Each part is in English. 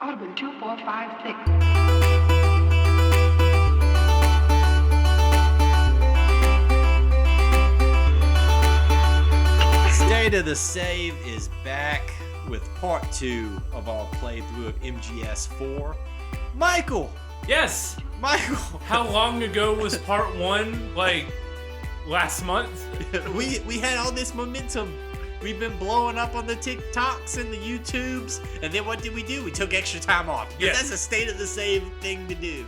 I would have been 2, 4, 5, 6. State of the Save is back with part 2 of our playthrough of MGS4. Michael! Yes! Michael! How long ago was part 1? Like, last month? we had all this momentum. We've been blowing up on the TikToks and the YouTubes. And then what did we do? We took extra time off. Because Yes. that's a State of the Save thing to do.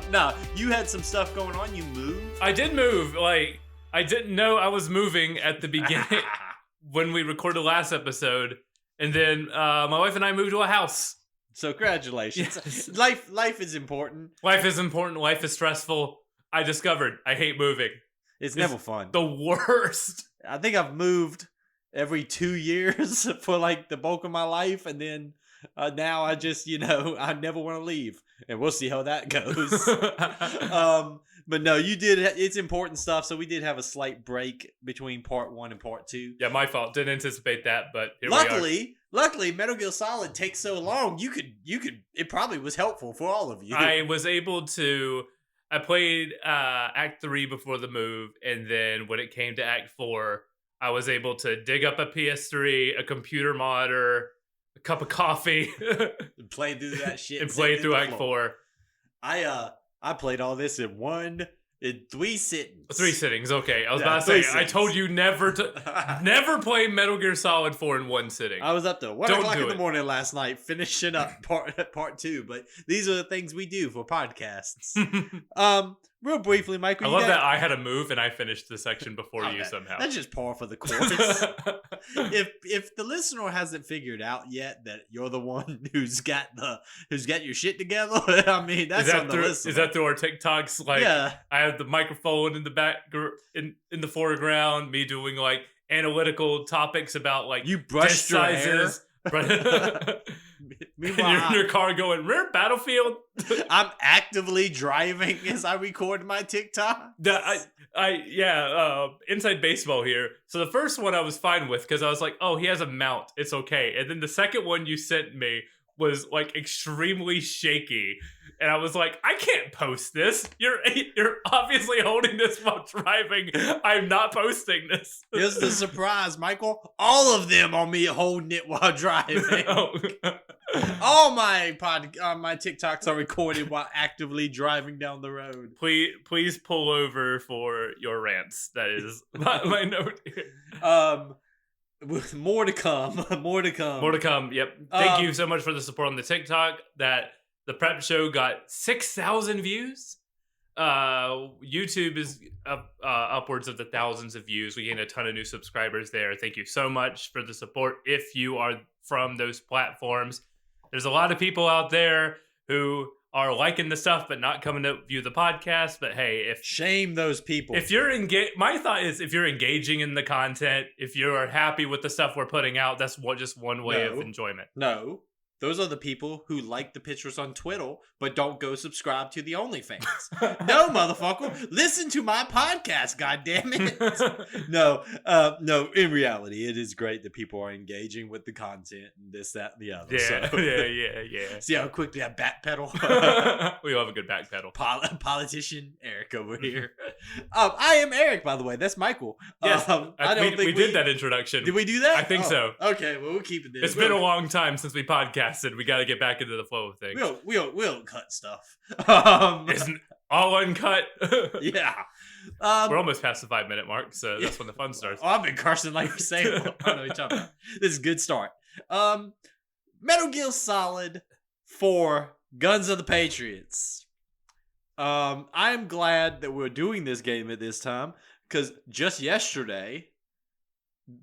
No, you had some stuff going on. You moved. I did move. Like, I didn't know I was moving at the beginning when we recorded the last episode. And then my wife and I moved to a house. So congratulations. Yes. Life is important. Life is important. Life is stressful. I discovered I hate moving. It's never fun. The worst. I think I've moved every 2 years for like the bulk of my life, and then now I just, I never want to leave, and we'll see how that goes. But no, you did. It's important stuff. So we did have a slight break between part 1 and part 2. Yeah, my fault. Didn't anticipate that, but here Luckily, Metal Gear Solid takes so long. You could. It probably was helpful for all of you. I was able to. I played Act 3 before the move, and then when it came to Act 4, I was able to dig up a PS3, a computer monitor, a cup of coffee, play through that shit, and play through Act 4. I played all this in 3 sittings. 3 sittings, okay. I was Yeah, about to 3 say, I sittings. told you never play Metal Gear Solid 4 in 1 sitting. I was up to 1 Don't o'clock do in the it. morning last night finishing up part 2. But these are the things we do for podcasts. Real briefly, Michael. I love that I had a move and I finished the section before you somehow. That's just par for the course. if the listener hasn't figured out yet that you're the one who's got your shit together, I mean that's on the listener. Is that through our TikToks? Like, Yeah. I have the microphone in the back, in the foreground, me doing like analytical topics about like You brushed your hair. and you're in your car going, "Rare Battlefield." I'm actively driving as I record my TikTok. Inside baseball here. So the first one I was fine with because I was like, "Oh, he has a mount. It's okay." And then the second one you sent me was like extremely shaky, and I was like, "I can't post this. You're obviously holding this while driving. I'm not posting this." Here's the surprise, Michael. All of them on me holding it while driving. All my my TikToks are recorded while actively driving down the road. Please pull over for your rants. That is my note here. With more to come. More to come. More to come. Yep. Thank you so much for the support on the TikTok. That the prep show got 6,000 views. YouTube is upwards of the thousands of views. We gained a ton of new subscribers there. Thank you so much for the support. If you are from those platforms, there's a lot of people out there who are liking the stuff but not coming to view the podcast. But hey, Shame those people. if you're my thought is if you're engaging in the content, if you're happy with the stuff we're putting out, that's just one way of enjoyment. No. Those are the people who like the pictures on Twitter, but don't go subscribe to the OnlyFans. No, motherfucker. Listen to my podcast, goddammit. No, in reality, it is great that people are engaging with the content and this, that, and the other. Yeah. See how quickly I backpedal? We love a good back pedal. Politician Eric over here. I am Eric, by the way. That's Michael. Yes, I don't think we did that introduction. Did we do that? I think so. Okay, well, we'll keep it this. It's been a long time since we podcasted. We got to get back into the flow of things. We'll cut stuff. Isn't all uncut? Yeah. We're almost past the 5-minute mark, so that's when the fun starts. Oh, I've been cursing like you're saying. I don't know what you're talking about. This is a good start. Metal Gear Solid 4 Guns of the Patriots. I'm glad that we're doing this game at this time because just yesterday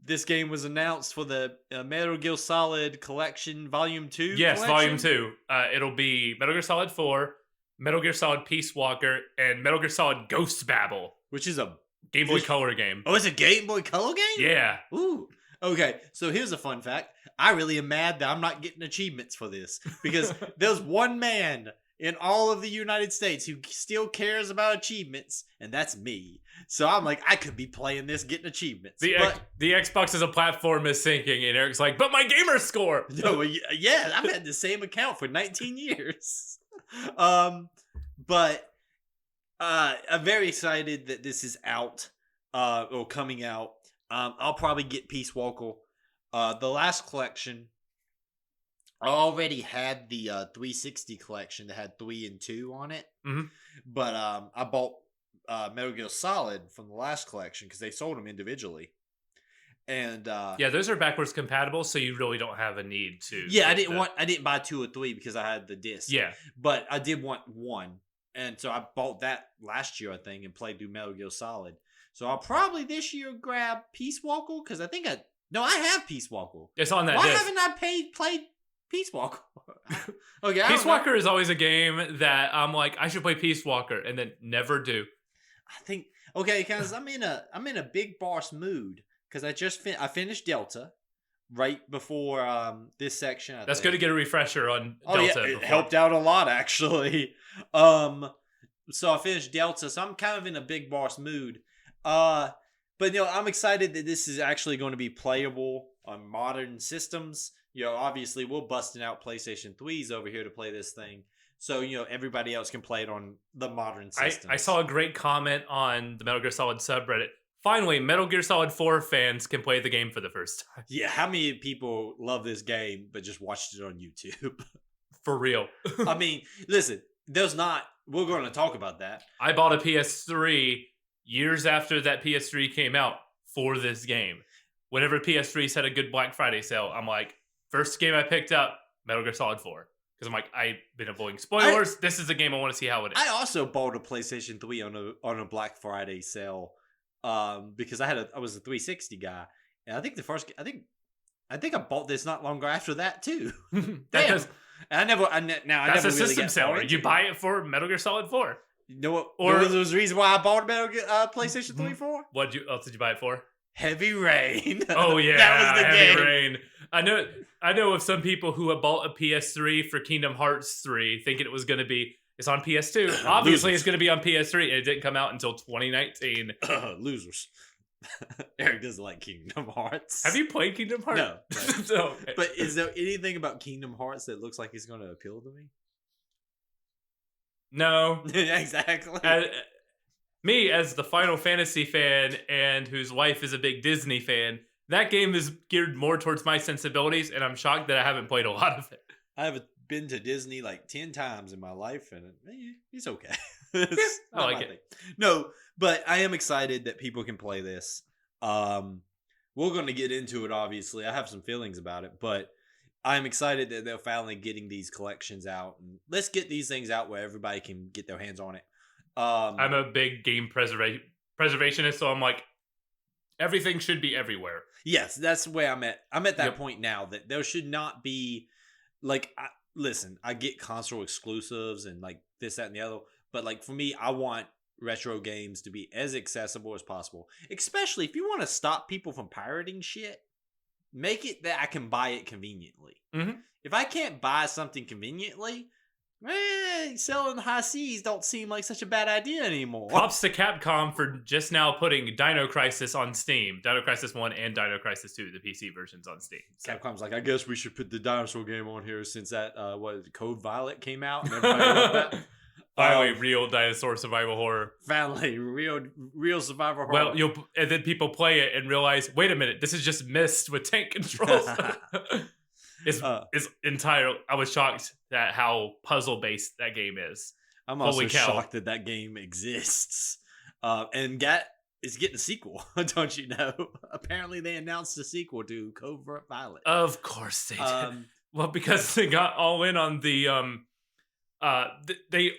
this game was announced for the Metal Gear Solid Collection Volume 2. Yes, collection? Volume 2. It'll be Metal Gear Solid 4, Metal Gear Solid Peace Walker, and Metal Gear Solid Ghost Babel. Which is a Game Boy Color game. Oh, it's a Game Boy Color game? Yeah. Ooh. Okay, so here's a fun fact. I really am mad that I'm not getting achievements for this because there's one man in all of the United States who still cares about achievements, and that's me. So I'm like, I could be playing this, getting achievements. The Xbox as a platform is sinking, and Eric's like, but my gamer score. No, yeah, I've had the same account for 19 years. But I'm very excited that this is out, or coming out. I'll probably get Peace Walker. The last collection, I already had the 360 collection that had 3 and 2 on it. Mm-hmm. But I bought Metal Gear Solid from the last collection because they sold them individually. And yeah, those are backwards compatible, so you really don't have a need to. Yeah, I didn't buy 2 or 3 because I had the disc. Yeah, but I did want 1, and so I bought that last year, I think, and played through Metal Gear Solid. So I'll probably this year grab Peace Walker because I have Peace Walker. It's on that Why disc. haven't I played Peace Walker? Okay, Peace Walker is always a game that I'm like, I should play Peace Walker, and then never do. I think because I'm in a big boss mood because I finished Delta right before this section. That's good to get a refresher on Delta. Yeah, it helped out a lot actually. So I finished Delta, so I'm kind of in a big boss mood. But I'm excited that this is actually going to be playable on modern systems. Obviously we're busting out PlayStation 3s over here to play this thing. So, everybody else can play it on the modern systems. I saw a great comment on the Metal Gear Solid subreddit. Finally, Metal Gear Solid 4 fans can play the game for the first time. Yeah, how many people love this game but just watched it on YouTube? For real. I mean, listen, we're going to talk about that. I bought a PS3 years after that PS3 came out for this game. Whenever PS3 had a good Black Friday sale, I'm like, first game I picked up, Metal Gear Solid 4. Because I'm like, I've been avoiding spoilers. This is a game I want to see how it is. I also bought a PlayStation 3 on a Black Friday sale, because I was a 360 guy, and I think I bought this not long after that too. That's a system seller. You buy it for Metal Gear Solid 4. You know what? Or there was a reason why I bought PlayStation 3 for. What else did you buy it for? Heavy Rain. Oh yeah, that was the Heavy game. Rain. I know of some people who have bought a PS3 for Kingdom Hearts 3, thinking it was going to be. It's on PS2. Obviously, it's going to be on PS3, and it didn't come out until 2019. Losers. Eric doesn't like Kingdom Hearts. Have you played Kingdom Hearts? No. No. Okay. But is there anything about Kingdom Hearts that looks like it's going to appeal to me? No. Exactly. Me, as the Final Fantasy fan and whose wife is a big Disney fan, that game is geared more towards my sensibilities, and I'm shocked that I haven't played a lot of it. I haven't been to Disney like 10 times in my life, and it's okay. I like it. No, but I am excited that people can play this. We're going to get into it, obviously. I have some feelings about it, but I'm excited that they're finally getting these collections out. And let's get these things out where everybody can get their hands on it. I'm a big game preservationist, so I'm like, everything should be everywhere. Yes, that's where I'm at. I'm at that point now that there should not be, like, listen, I get console exclusives and like this, that, and the other, but like for me, I want retro games to be as accessible as possible. Especially if you want to stop people from pirating shit, make it that I can buy it conveniently. Mm-hmm. If I can't buy something conveniently, selling high seas don't seem like such a bad idea anymore. Props to Capcom for just now putting Dino Crisis on Steam. Dino Crisis 1 and Dino Crisis 2, the PC versions on Steam. So. Capcom's like, I guess we should put the dinosaur game on here since that Code Violet came out and everybody loved that. Finally, real dinosaur survival horror. Finally, real survival horror. Well, and then people play it and realize, wait a minute, this is just Myst with tank controls. It's entire. I was shocked at how puzzle based that game is. I'm also shocked that game exists. And is getting a sequel, don't you know? Apparently, they announced a sequel to Covert Violet. Of course they did. Well, because they got all in on the they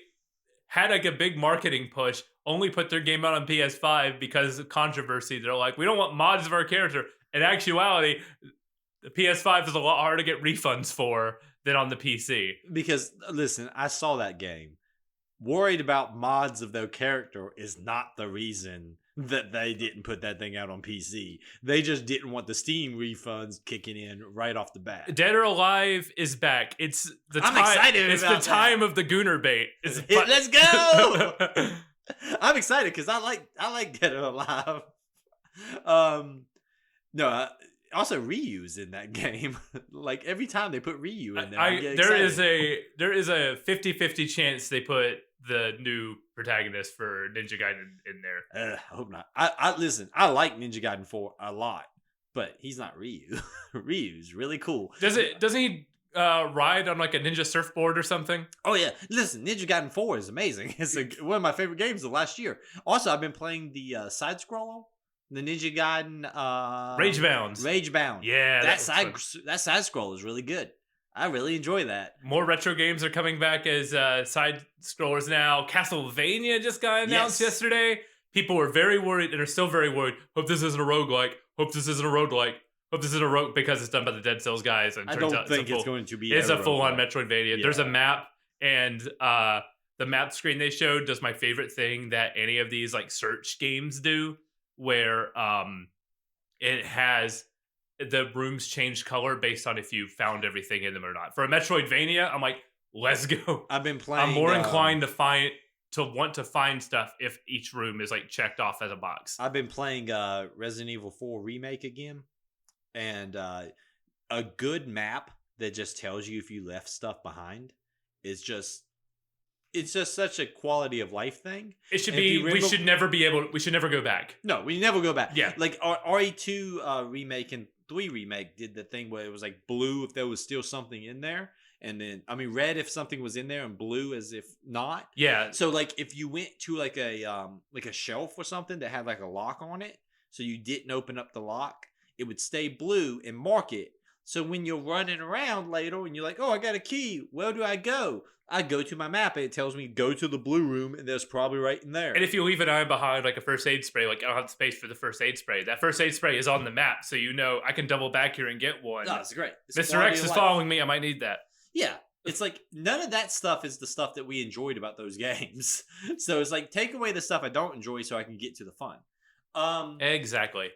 had like a big marketing push. Only put their game out on PS5 because of controversy. They're like, we don't want mods of our character. In actuality, the PS5 is a lot harder to get refunds for than on the PC. Because, listen, I saw that game. Worried about mods of their character is not the reason that they didn't put that thing out on PC. They just didn't want the Steam refunds kicking in right off the bat. Dead or Alive is back. It's the I'm time. excited It's about the time of the Gooner bait. Let's go! I'm excited because I like Dead or Alive. No, also Ryu's in that game. Like every time they put Ryu in there, I get excited. There is a 50-50 chance they put the new protagonist for Ninja Gaiden in there. I hope not. I listen. I like Ninja Gaiden 4 a lot, but he's not Ryu. Ryu's really cool. Doesn't he ride on like a ninja surfboard or something? Oh yeah. Listen, Ninja Gaiden 4 is amazing. It's one of my favorite games of last year. Also, I've been playing the side scroller, the Ninja Gaiden Ragebound. Yeah, that side scroll is really good. I really enjoy that. More retro games are coming back as side scrollers now. Castlevania just got announced yesterday. People were very worried and are still very worried. Hope this isn't a roguelike. Hope this isn't a roguelike. Hope this isn't a rogue because it's done by the Dead Cells guys. And I don't think it's going to be. It's a full-on Metroidvania. Yeah. There's a map, and the map screen they showed does my favorite thing that any of these like search games do, where it has the rooms change color based on if you found everything in them or not. For a Metroidvania, I'm like, let's go. I've been playing. I'm more inclined to want to find stuff if each room is like checked off as a box. I've been playing Resident Evil 4 Remake again, and a good map that just tells you if you left stuff behind is just. It's just such a quality of life thing. It should be. We should never go back. No, we never go back. Yeah, like RE2 remake and 3 remake did the thing where it was like blue if there was still something in there, and then red if something was in there, and blue as if not. Yeah. So like if you went to like a shelf or something that had like a lock on it, so you didn't open up the lock, it would stay blue and mark it. So when you're running around later and you're like, oh, I got a key, where do I go? I go to my map and it tells me go to the blue room, and there's probably right in there. And if you leave an eye behind like a first aid spray, like I don't have space for the first aid spray, that first aid spray is on the map, so you know I can double back here and get one. No, it's great. Mr. X is following me, I might need that. Yeah. It's like none of that stuff is the stuff that we enjoyed about those games. So it's like take away the stuff I don't enjoy so I can get to the fun. Exactly.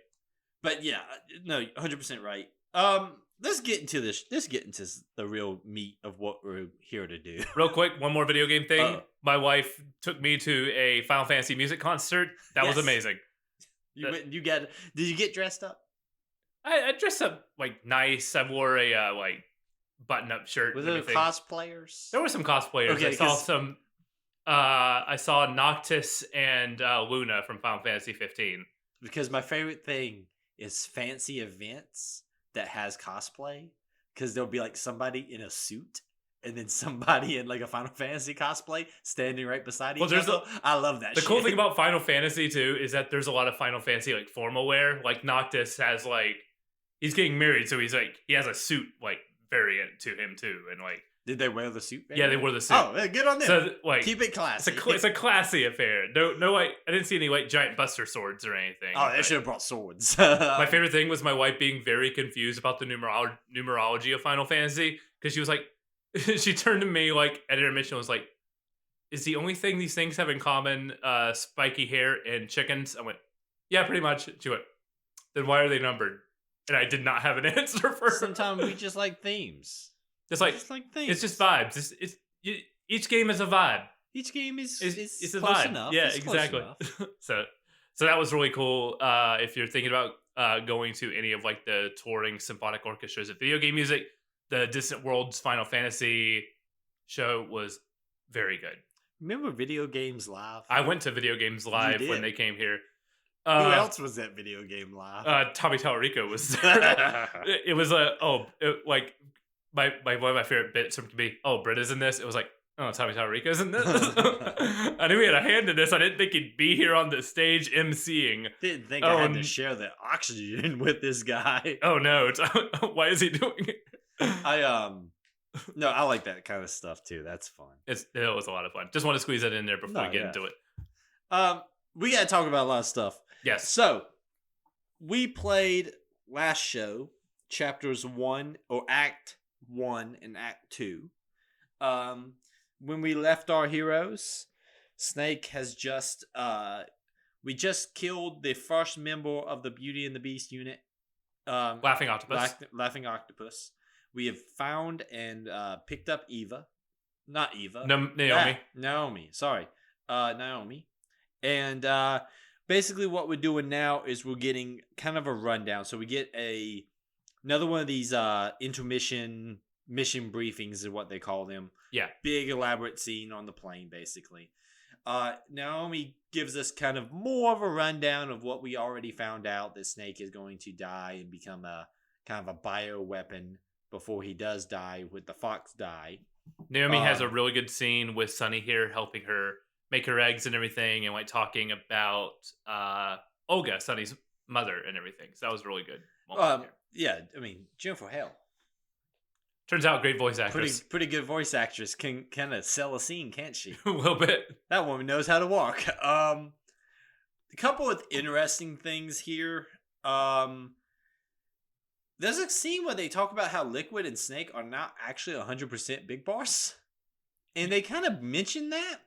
But yeah, no, 100% right. Let's get into this. Let's get into the real meat of what we're here to do. Real quick, one more video game thing. My wife took me to a Final Fantasy music concert. That was amazing. Did you get dressed up? I dressed up like nice. I wore a like button-up shirt. Were there cosplayers? There were some cosplayers. Okay, I saw some. I saw Noctis and Luna from Final Fantasy 15. Because my favorite thing is fancy events that has cosplay, because there'll be like somebody in a suit and then somebody in like a Final Fantasy cosplay standing right beside each other. I love that. The cool thing about Final Fantasy too is that there's a lot of Final Fantasy like formal wear. Like Noctis has like he's getting married, so he's like he has a suit like variant to him too, and like. Did they wear the suit? Yeah, they wore the suit. Oh, good on them. So, like, keep it classy. It's a classy affair. No, like, I didn't see any like giant buster swords or anything. Oh, they should have brought swords. My favorite thing was my wife being very confused about the numerology of Final Fantasy, because she was like, she turned to me like at intermission and was like, "Is the only thing these things have in common spiky hair and chickens?" I went, "Yeah, pretty much." She went, "Then why are they numbered?" And I did not have an answer for her. Sometimes we just like themes. It's like things. It's just vibes. Each game is a vibe. Each game is a close vibe. enough. Yeah, it's exactly. So that was really cool. If you're thinking about going to any of like the touring symphonic orchestras of video game music, the Distant Worlds Final Fantasy show was very good. Remember Video Games Live? I went to Video Games Live when they came here. Who else was at Video Game Live? Tommy Tallarico was there. It was like. One of my favorite bits from be, Britta's in this. It was like, Tommy Tallarico's in this. I knew he had a hand in this. I didn't think he'd be here on the stage emceeing. Didn't think I had to share the oxygen with this guy. Oh no! Why is he doing it? No, I like that kind of stuff too. That's fun. It was a lot of fun. Just want to squeeze that in there before we get into it. We got to talk about a lot of stuff. Yes. So we played last show chapters 1 or Act 1 and Act 2. When we left our heroes, Snake has just We just killed the first member of the Beauty and the Beast unit. Laughing Octopus. Laughing Octopus. We have found and picked up Eva. Not Eva. Naomi. Naomi. Sorry. Naomi. And basically what we're doing now is we're getting kind of a rundown. So we get another one of these intermission mission briefings is what they call them. Yeah. Big elaborate scene on the plane, basically. Naomi gives us kind of more of a rundown of what we already found out, that Snake is going to die and become a kind of a bioweapon before he does die with the Fox die. Naomi has a really good scene with Sunny here helping her make her eggs and everything, and like talking about Olga, Sunny's mother, and everything. So that was really good. Yeah, I mean, Jennifer Hale. Turns out, great voice actress. Pretty good voice actress. Can kind of sell a scene, can't she? A little bit. That woman knows how to walk. A couple of interesting things here. There's a scene where they talk about how Liquid and Snake are not actually 100% Big Boss. And they kind of mention that,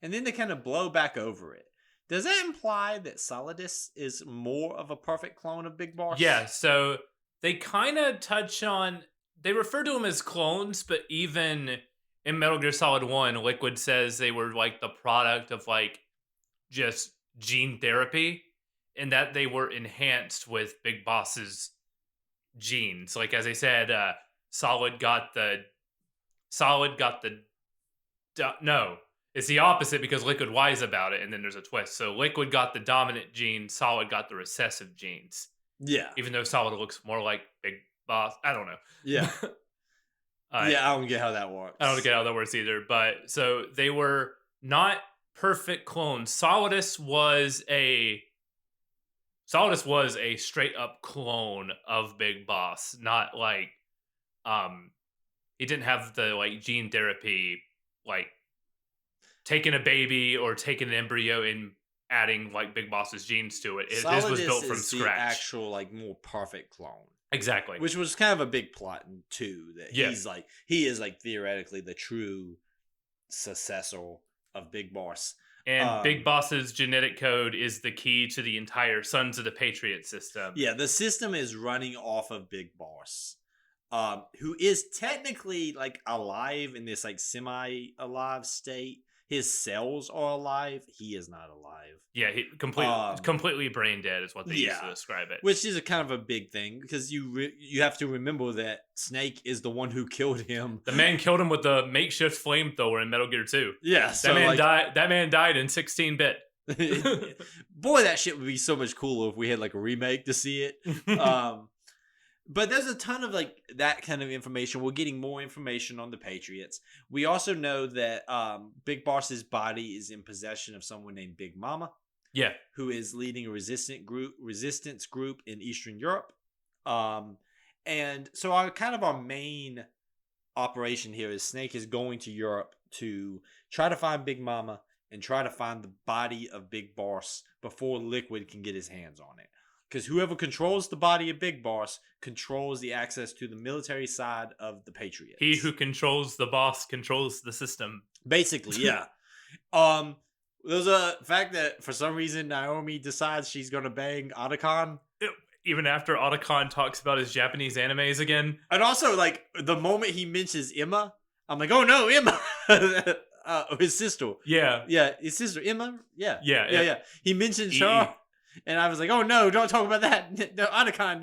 and then they kind of blow back over it. Does that imply that Solidus is more of a perfect clone of Big Boss? Yeah, so they kind of touch on... They refer to them as clones, but even in Metal Gear Solid 1, Liquid says they were like the product of like just gene therapy, and that they were enhanced with Big Boss's genes. Like, as I said, Solid got the no, it's the opposite because Liquid lies about it, and then there's a twist. So Liquid got the dominant gene, Solid got the recessive genes. Yeah. Even though Solid looks more like Big Boss, I don't know. Yeah. Yeah, I don't get how that works. I don't get how that works either. But so they were not perfect clones. Solidus was a straight up clone of Big Boss, not like he didn't have the like gene therapy, like taking a baby or taking an embryo and adding like Big Boss's genes to it. His was built from scratch. The actual like more perfect clone. Exactly. Which was kind of a big plot in 2, that he is like theoretically the true successor of Big Boss. And Big Boss's genetic code is the key to the entire Sons of the Patriots system. Yeah, the system is running off of Big Boss, who is technically like alive in this like semi-alive state. His cells are alive. He is not alive. Yeah, he completely brain dead is what they used to describe it. Which is a kind of a big thing because you have to remember that Snake is the one who killed him. The man killed him with the makeshift flamethrower in Metal Gear 2. Yeah, that man died in 16-bit. Boy, that shit would be so much cooler if we had like a remake to see it. But there's a ton of like that kind of information. We're getting more information on the Patriots. We also know that Big Boss's body is in possession of someone named Big Mama. Yeah. Who is leading a resistance group in Eastern Europe. And so our main operation here is Snake is going to Europe to try to find Big Mama and try to find the body of Big Boss before Liquid can get his hands on it. Because whoever controls the body of Big Boss controls the access to the military side of the Patriots. He who controls the boss controls the system. Basically, yeah. There's a fact that for some reason Naomi decides she's going to bang Otacon. Even after Otacon talks about his Japanese animes again. And also, like, the moment he mentions Emma, I'm like, oh no, Emma! His sister. Yeah. Yeah, his sister, Emma? Yeah. Yeah. He mentions her. And I was like, oh no, don't talk about that. No, Otacon,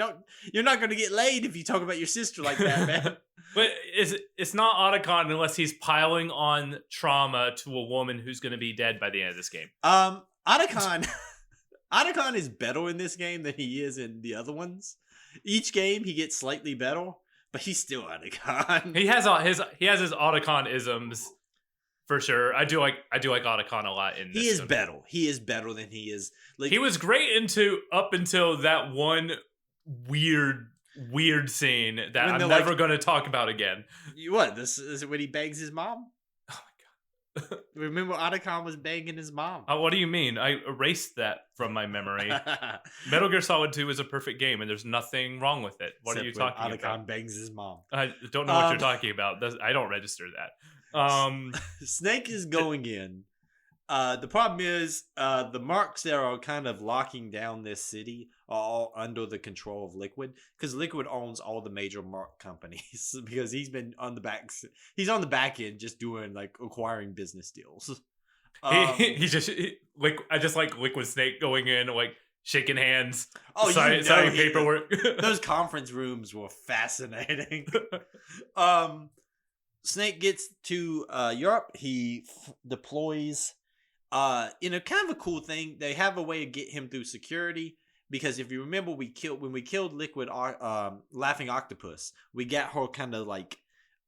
you're not going to get laid if you talk about your sister like that, man. But it's not Otacon unless he's piling on trauma to a woman who's going to be dead by the end of this game. Otacon is better in this game than he is in the other ones. Each game he gets slightly better, but he's still Otacon. He has his Otacon isms. For sure. I do like Otacon a lot in this. He is better. He is better than he is. Like, he was great up until that one weird scene that I'm never going to talk about again. What? This is when he bangs his mom? Oh my god. Remember Otacon was banging his mom. What do you mean? I erased that from my memory. Metal Gear Solid 2 is a perfect game and there's nothing wrong with it. What are you talking about? Otacon bangs his mom. I don't know what you're talking about. I don't register that. Snake is going in The problem is the marks that are kind of locking down this city are all under the control of Liquid, because Liquid owns all the major mark companies because he's on the back end just doing like acquiring business deals. I just like Liquid Snake going in, like shaking hands, Oh, signing paperwork. Those conference rooms were fascinating. Snake gets to Europe. He deploys. In a kind of a cool thing, they have a way to get him through security. Because if you remember, when we killed Liquid Laughing Octopus, we got her kind of like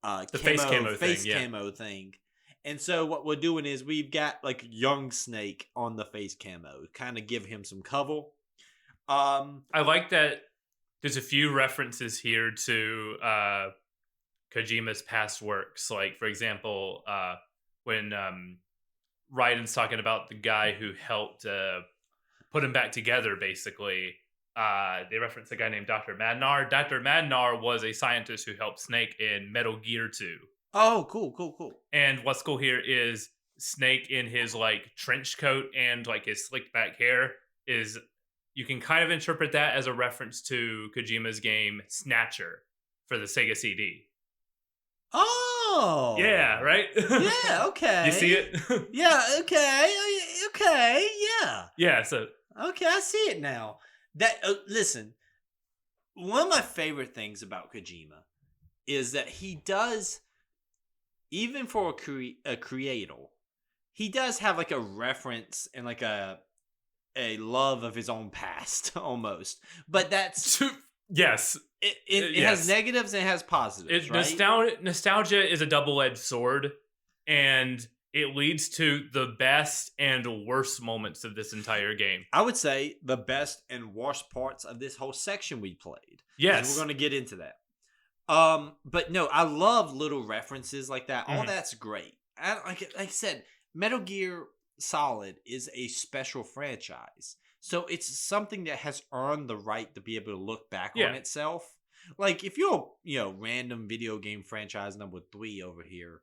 the face camo thing. And so what we're doing is we've got like young Snake on the face camo, kind of give him some cover. I like that there's a few references here to Kojima's past works. Like, for example, when Raiden's talking about the guy who helped put him back together, basically, they reference a guy named Dr. Madnar. Dr. Madnar was a scientist who helped Snake in Metal Gear 2. Oh, cool. And what's cool here is Snake in his like trench coat and like his slicked back hair is, you can kind of interpret that as a reference to Kojima's game Snatcher for the Sega CD. Oh, yeah, right. Yeah, okay. You see it? Yeah, okay, yeah. Yeah, so okay, I see it now. That listen, one of my favorite things about Kojima is that he does, even for a creator, he does have like a reference and like a love of his own past almost. But that's yes. It has negatives and it has positives, right? Nostalgia is a double-edged sword, and it leads to the best and worst moments of this entire game. I would say the best and worst parts of this whole section we played. Yes. We're going to get into that. But no, I love little references like that. All that's great. Like I said, Metal Gear Solid is a special franchise. So it's something that has earned the right to be able to look back on itself. Like if you're, random video game franchise number 3 over here,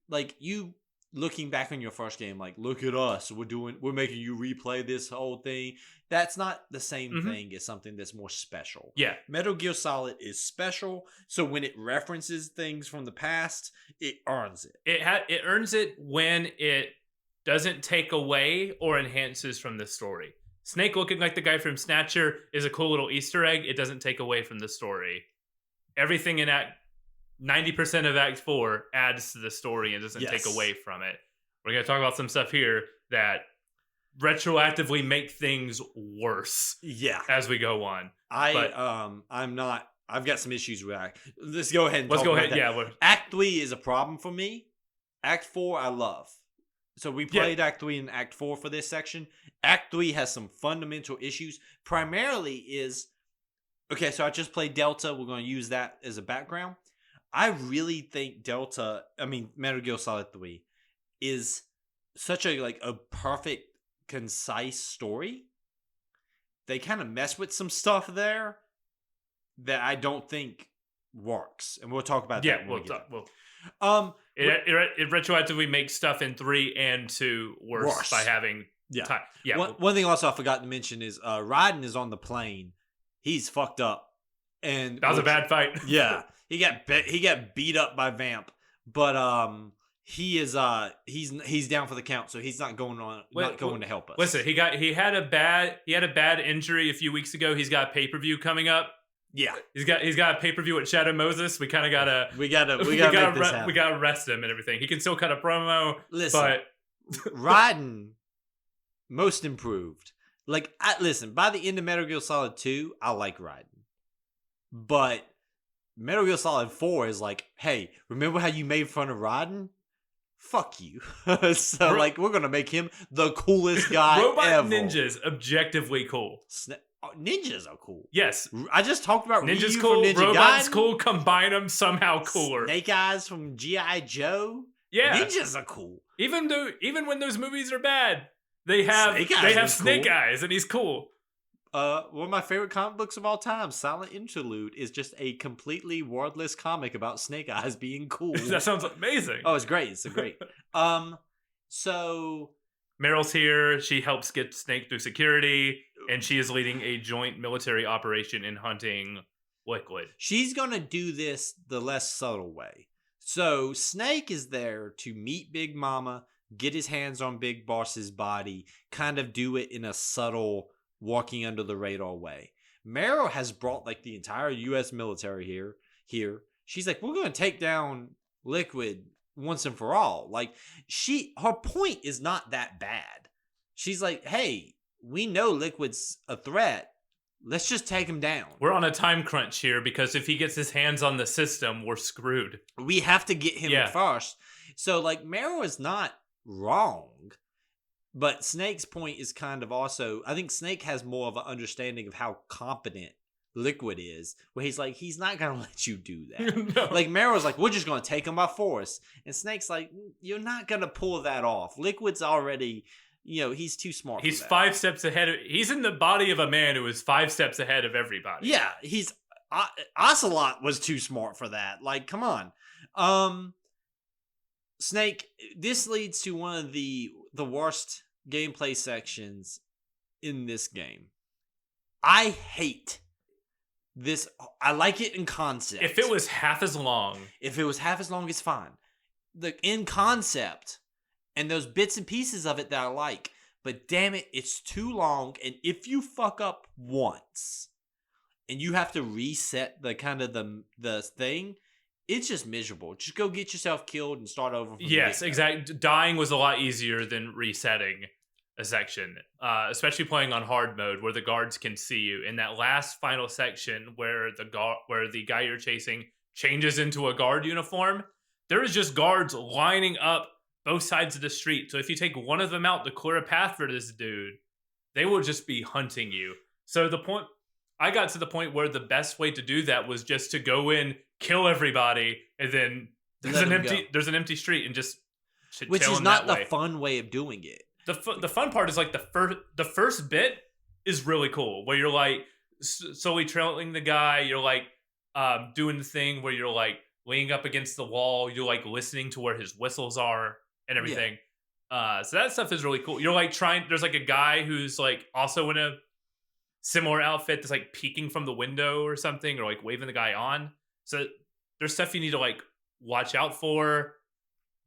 like you looking back on your first game, like, look at us, we're making you replay this whole thing. That's not the same thing as something that's more special. Yeah. Metal Gear Solid is special. So when it references things from the past, it earns it. It earns it when it doesn't take away or enhances from the story. Snake looking like the guy from Snatcher is a cool little Easter egg. It doesn't take away from the story. Everything in 90% of Act 4 adds to the story and doesn't take away from it. We're going to talk about some stuff here that retroactively make things worse. Yeah. As we go on. I've got some issues with Act. Let's go ahead and talk about that. Yeah. Act 3 is a problem for me. Act 4 I love. So we played Act 3 and Act 4 for this section. Act 3 has some fundamental issues. Primarily is, okay, so I just played Delta. We're going to use that as a background. I really think Metal Gear Solid 3 is such a perfect, concise story. They kind of mess with some stuff there that I don't think works. And we'll talk about that. It retroactively makes stuff in 3 and 2 worse. By having time. Yeah. One thing also I forgot to mention is Raiden is on the plane. He's fucked up, and that was a bad fight. Yeah, he got beat up by Vamp, but he's down for the count, so he's not going to help us. Listen, he had a bad injury a few weeks ago. He's got a pay-per-view coming up. Yeah, he's got a pay-per-view at Shadow Moses. We kind of gotta we gotta rest him and everything. He can still cut a promo. Listen, but Raiden most improved. By the end of Metal Gear Solid 2, I like Raiden, but Metal Gear Solid 4 is like, hey, remember how you made fun of Raiden? Fuck you. So we're gonna make him the coolest guy Robot ever. ninjas, objectively cool. Ninjas are cool. Yes. I just talked about Ninjas Ryu cool, from Ninja robots Gaiden. cool, combine them somehow cooler. Snake Eyes from G.I. Joe. Yeah. Ninjas are cool. Even when those movies are bad, they have Snake Eyes and he's cool. One of my favorite comic books of all time, Silent Interlude, is just a completely wordless comic about Snake Eyes being cool. That sounds amazing. Oh, it's great. It's great. So Meryl's here. She helps get Snake through security, and she is leading a joint military operation in hunting Liquid. She's going to do this the less subtle way. So Snake is there to meet Big Mama, get his hands on Big Boss's body, kind of do it in a subtle, walking under the radar way. Meryl has brought like the entire U.S. military here. She's like, we're going to take down Liquid once and for all. Like, her point is not that bad. She's like, hey, we know Liquid's a threat. Let's just take him down. We're on a time crunch here because if he gets his hands on the system, we're screwed. We have to get him first. So, like, Meryl is not wrong, but Snake's point is kind of also, I think Snake has more of an understanding of how competent Liquid is, where he's like, he's not going to let you do that. No. Like, Meryl's like, we're just going to take him by force. And Snake's like, you're not going to pull that off. Liquid's already... he's too smart. He's for that. 5 steps ahead. He's in the body of a man who is 5 steps ahead of everybody. Yeah, Ocelot was too smart for that. Like, come on. Snake, this leads to one of the worst gameplay sections in this game. I hate this. I like it in concept. If it was half as long. It's fine. In concept... and those bits and pieces of it that I like. But damn it, it's too long. And if you fuck up once and you have to reset the thing, it's just miserable. Just go get yourself killed and start over. Yes, exactly. Dying was a lot easier than resetting a section, especially playing on hard mode where the guards can see you. In that last final section where the guy you're chasing changes into a guard uniform, there is just guards lining up both sides of the street. So if you take one of them out to clear a path for this dude, they will just be hunting you. So I got to the point where the best way to do that was just to go in, kill everybody, and then there's an empty street and just which is not the fun way of doing it. The fun part is like the first bit is really cool where you're like slowly trailing the guy. You're like doing the thing where you're like leaning up against the wall. You're like listening to where his whistles are. And everything. Yeah. So that stuff is really cool. You're like there's like a guy who's like also in a similar outfit that's like peeking from the window or something, or like waving the guy on. So there's stuff you need to like watch out for.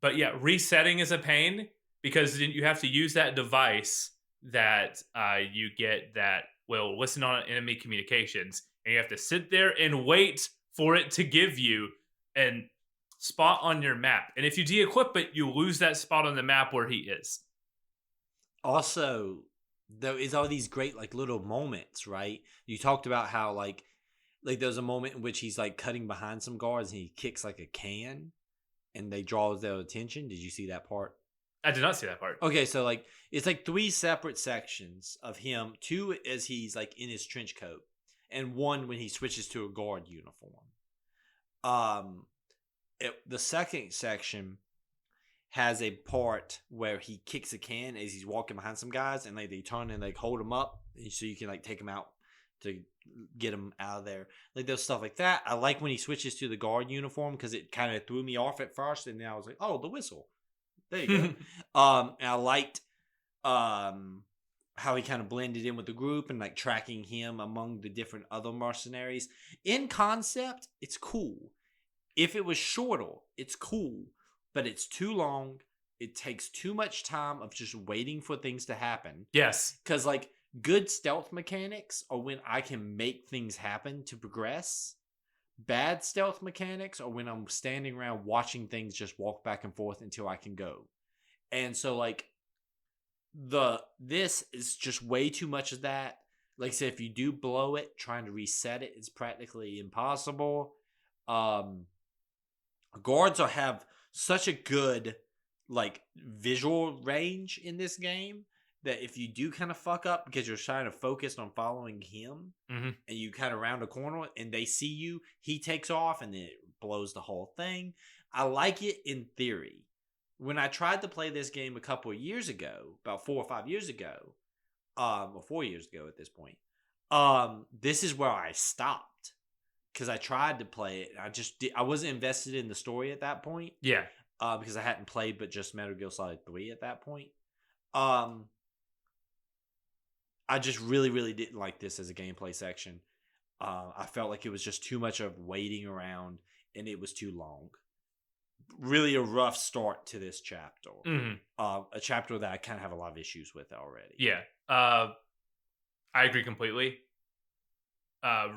But yeah, resetting is a pain because you have to use that device that you get that will listen on enemy communications. And you have to sit there and wait for it to give you an spot on your map, and if you de-equip it, you lose that spot on the map where he is. Also, there is all these great like little moments, right? You talked about how like there's a moment in which he's like cutting behind some guards and he kicks like a can, and they draws their attention. Did you see that part? I did not see that part. Okay, so like it's like 3 separate sections of him. 2 as he's like in his trench coat, and 1 when he switches to a guard uniform. The second section has a part where he kicks a can as he's walking behind some guys, and like they turn and like hold him up, so you can like take him out to get him out of there. Like there's stuff like that. I like when he switches to the guard uniform because it kind of threw me off at first, and then I was like, oh, the whistle. There you go. And I liked how he kind of blended in with the group and like tracking him among the different other mercenaries. In concept, it's cool. If it was shorter, it's cool, but it's too long. It takes too much time of just waiting for things to happen. Yes. Because, like, good stealth mechanics are when I can make things happen to progress. Bad stealth mechanics are when I'm standing around watching things just walk back and forth until I can go. And so, like, this is just way too much of that. Like I said, if you do blow it, trying to reset it is practically impossible. Guards have such a good like visual range in this game that if you do kind of fuck up because you're trying to focus on following him, and you kind of round a corner and they see you, he takes off and then it blows the whole thing. I like it in theory. When I tried to play this game a couple of years ago, about 4 or 5 years ago, or 4 years ago at this point, this is where I stopped. Because I tried to play it. I wasn't invested in the story at that point. Yeah. Because I hadn't played but just Metal Gear Solid 3 at that point. I just really, really didn't like this as a gameplay section. I felt like it was just too much of waiting around, and it was too long. Really a rough start to this chapter. A chapter that I kind of have a lot of issues with already. Yeah. I agree completely.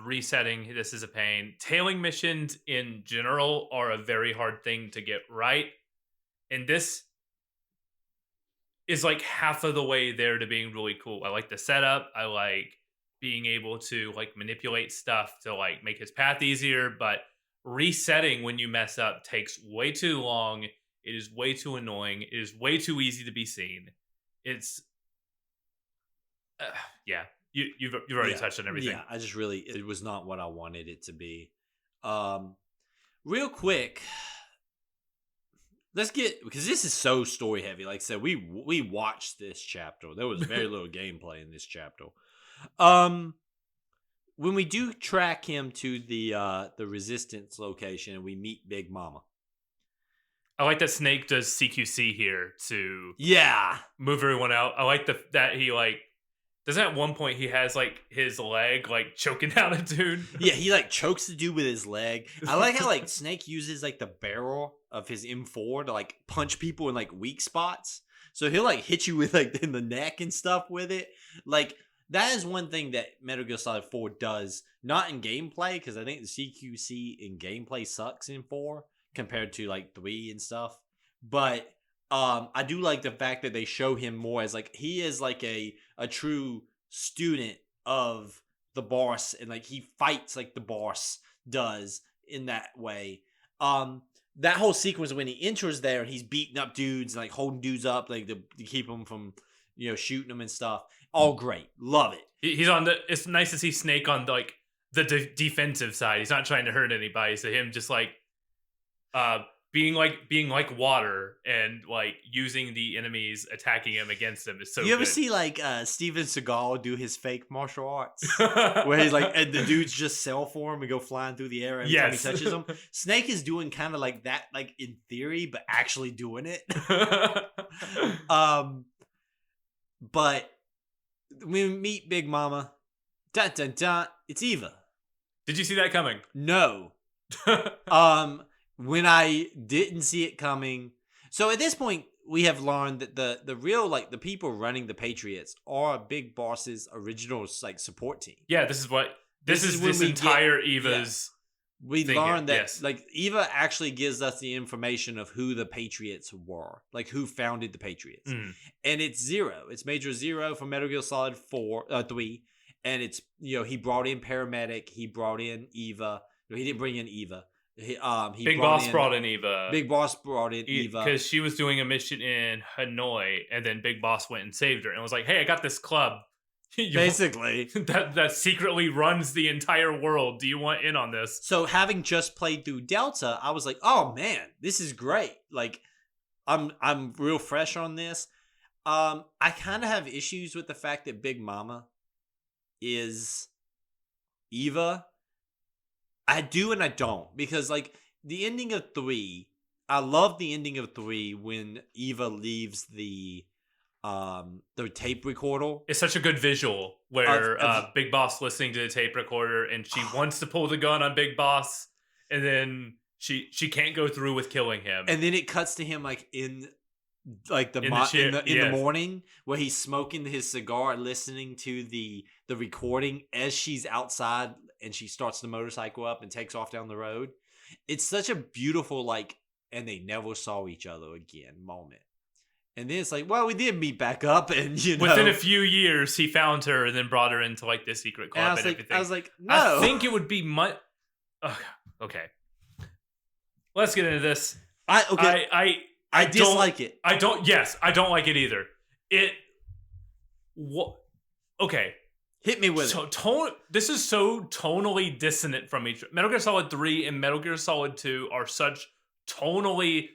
Resetting, this is a pain. Tailing missions in general are a very hard thing to get right. And this is like half of the way there to being really cool. I like the setup. I like being able to like manipulate stuff to like make his path easier, but resetting when you mess up takes way too long. It is way too annoying. It is way too easy to be seen. It's yeah. You've already touched on everything. Yeah, it was not what I wanted it to be. Real quick, because this is so story heavy. Like I said, we watched this chapter. There was very little gameplay in this chapter. When we do track him to the resistance location and we meet Big Mama. I like that Snake does CQC here to move everyone out. I like that he like doesn't at one point he has like his leg like choking down a dude. Yeah, he like chokes the dude with his leg. I like how like Snake uses like the barrel of his M4 to like punch people in like weak spots. So he'll like hit you with like in the neck and stuff with it. Like that is one thing that Metal Gear Solid 4 does, not in gameplay, because I think the CQC in gameplay sucks in 4 compared to like 3 and stuff. But I do like the fact that they show him more as like he is like a true student of the boss, and like he fights like the boss does in that way. That whole sequence when he enters there and he's beating up dudes and like holding dudes up like to keep them from shooting them and stuff. All great, love it. He's on the. It's nice to see Snake on like the defensive side. He's not trying to hurt anybody. So him just like being like water and like using the enemies attacking him against him is so You ever good. see like Steven Seagal do his fake martial arts where he's like and the dudes just sell for him and go flying through the air every time he touches them? Snake is doing kind of like that, like in theory, but actually doing it. But when we meet Big Mama, dun dun dun, it's Eva. Did you see that coming? No. When I didn't see it coming. So at this point, we have learned that the real, like, the people running the Patriots are Big Boss's original, like, support team. Yeah, this is this entire Eva's. We learned that, like, Eva actually gives us the information of who the Patriots were, like, who founded the Patriots. And it's Zero. It's Major Zero from Metal Gear Solid 3. And it's, he brought in Paramedic. He brought in Eva. No, he didn't bring in Eva. Big Boss brought in Eva. Big Boss brought in Eva. Because she was doing a mission in Hanoi, and then Big Boss went and saved her and was like, hey, I got this club. Basically. that secretly runs the entire world. Do you want in on this? So having just played through Delta, I was like, oh man, this is great. Like, I'm real fresh on this. I kind of have issues with the fact that Big Mama is Eva. I do and I don't, because like the ending of 3, I love the ending of 3 when Eva leaves the tape recorder. It's such a good visual where Big Boss listening to the tape recorder and she wants to pull the gun on Big Boss, and then she can't go through with killing him. And then it cuts to him like in the morning where he's smoking his cigar, listening to the recording as she's outside, and she starts the motorcycle up and takes off down the road. It's such a beautiful, like, and they never saw each other again moment. And then it's like, well, we did meet back up, and within a few years, he found her and then brought her into like this secret club and everything. I was like, no. I think it would be much. Okay, let's get into this. I dislike it. I don't like it either. Okay. Hit me with it. This is so tonally dissonant from each. Metal Gear Solid 3 and Metal Gear Solid 2 are such tonally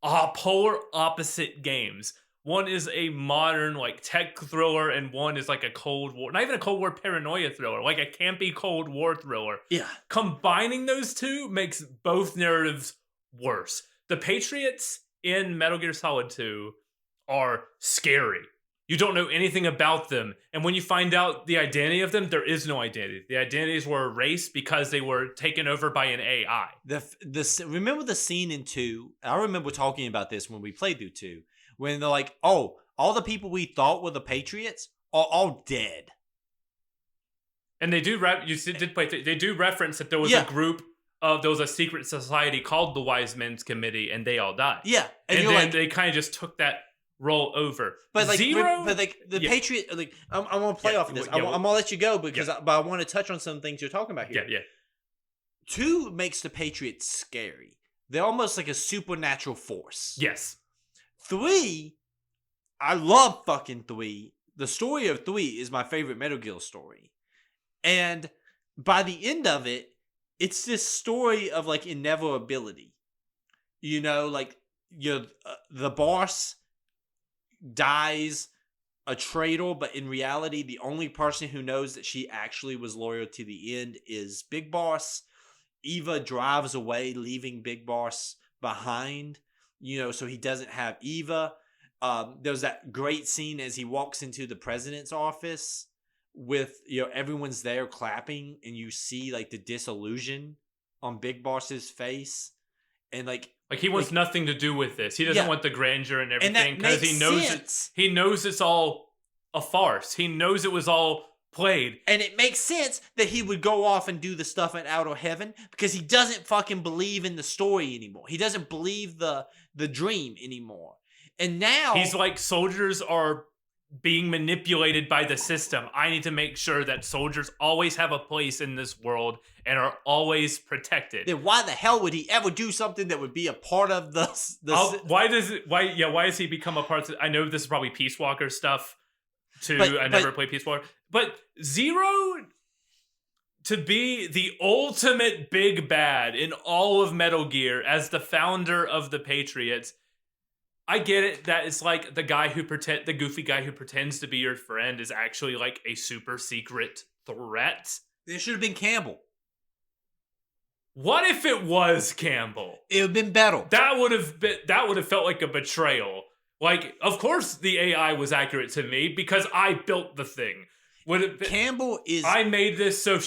polar opposite games. One is a modern like tech thriller, and one is like a Cold War, not even a Cold War paranoia thriller, like a campy Cold War thriller. Yeah. Combining those two makes both narratives worse. The Patriots in Metal Gear Solid 2 are scary. You don't know anything about them. And when you find out the identity of them, there is no identity. The identities were erased because they were taken over by an AI. Remember the scene in 2? I remember talking about this when we played through 2. When they're like, oh, all the people we thought were the Patriots are all dead. And they do, they do reference that there was a group there was a secret society called the Wise Men's Committee, and they all died. Yeah. And then they kind of just took that role over. But like, Zero? the Patriot, like, I'm gonna play off of this. I'm gonna let you go because, but I want to touch on some things you're talking about here. Yeah. 2 makes the Patriots scary. They're almost like a supernatural force. Yes. 3, I love fucking 3. The story of 3 is my favorite Metal Gear story, and by the end of it, it's this story of like inevitability. You know, like the boss dies a traitor, but in reality, the only person who knows that she actually was loyal to the end is Big Boss. Eva drives away, leaving Big Boss behind, you know, so he doesn't have Eva. There's that great scene as he walks into the president's office with, you know, everyone's there clapping, and you see like the disillusion on Big Boss's face, and like he wants nothing to do with this. He doesn't want the grandeur and everything because he knows it's all a farce. He knows it was all played. And it makes sense that he would go off and do the stuff in Outer Heaven because he doesn't fucking believe in the story anymore. He doesn't believe the dream anymore. And now he's like, soldiers are being manipulated by the system. I need to make sure that soldiers always have a place in this world and are always protected. Then why the hell would he ever do something that would be a part of the why does he become a part of, I know this is probably Peace Walker stuff too. I never played Peace Walker. But Zero to be the ultimate big bad in all of Metal Gear as the founder of the Patriots, I get it that it's like the goofy guy who pretends to be your friend is actually like a super secret threat. It should have been Campbell. What if it was Campbell? It would have been better. That would have felt like a betrayal. Like, of course the AI was accurate to me because I built the thing. Campbell is... I made this so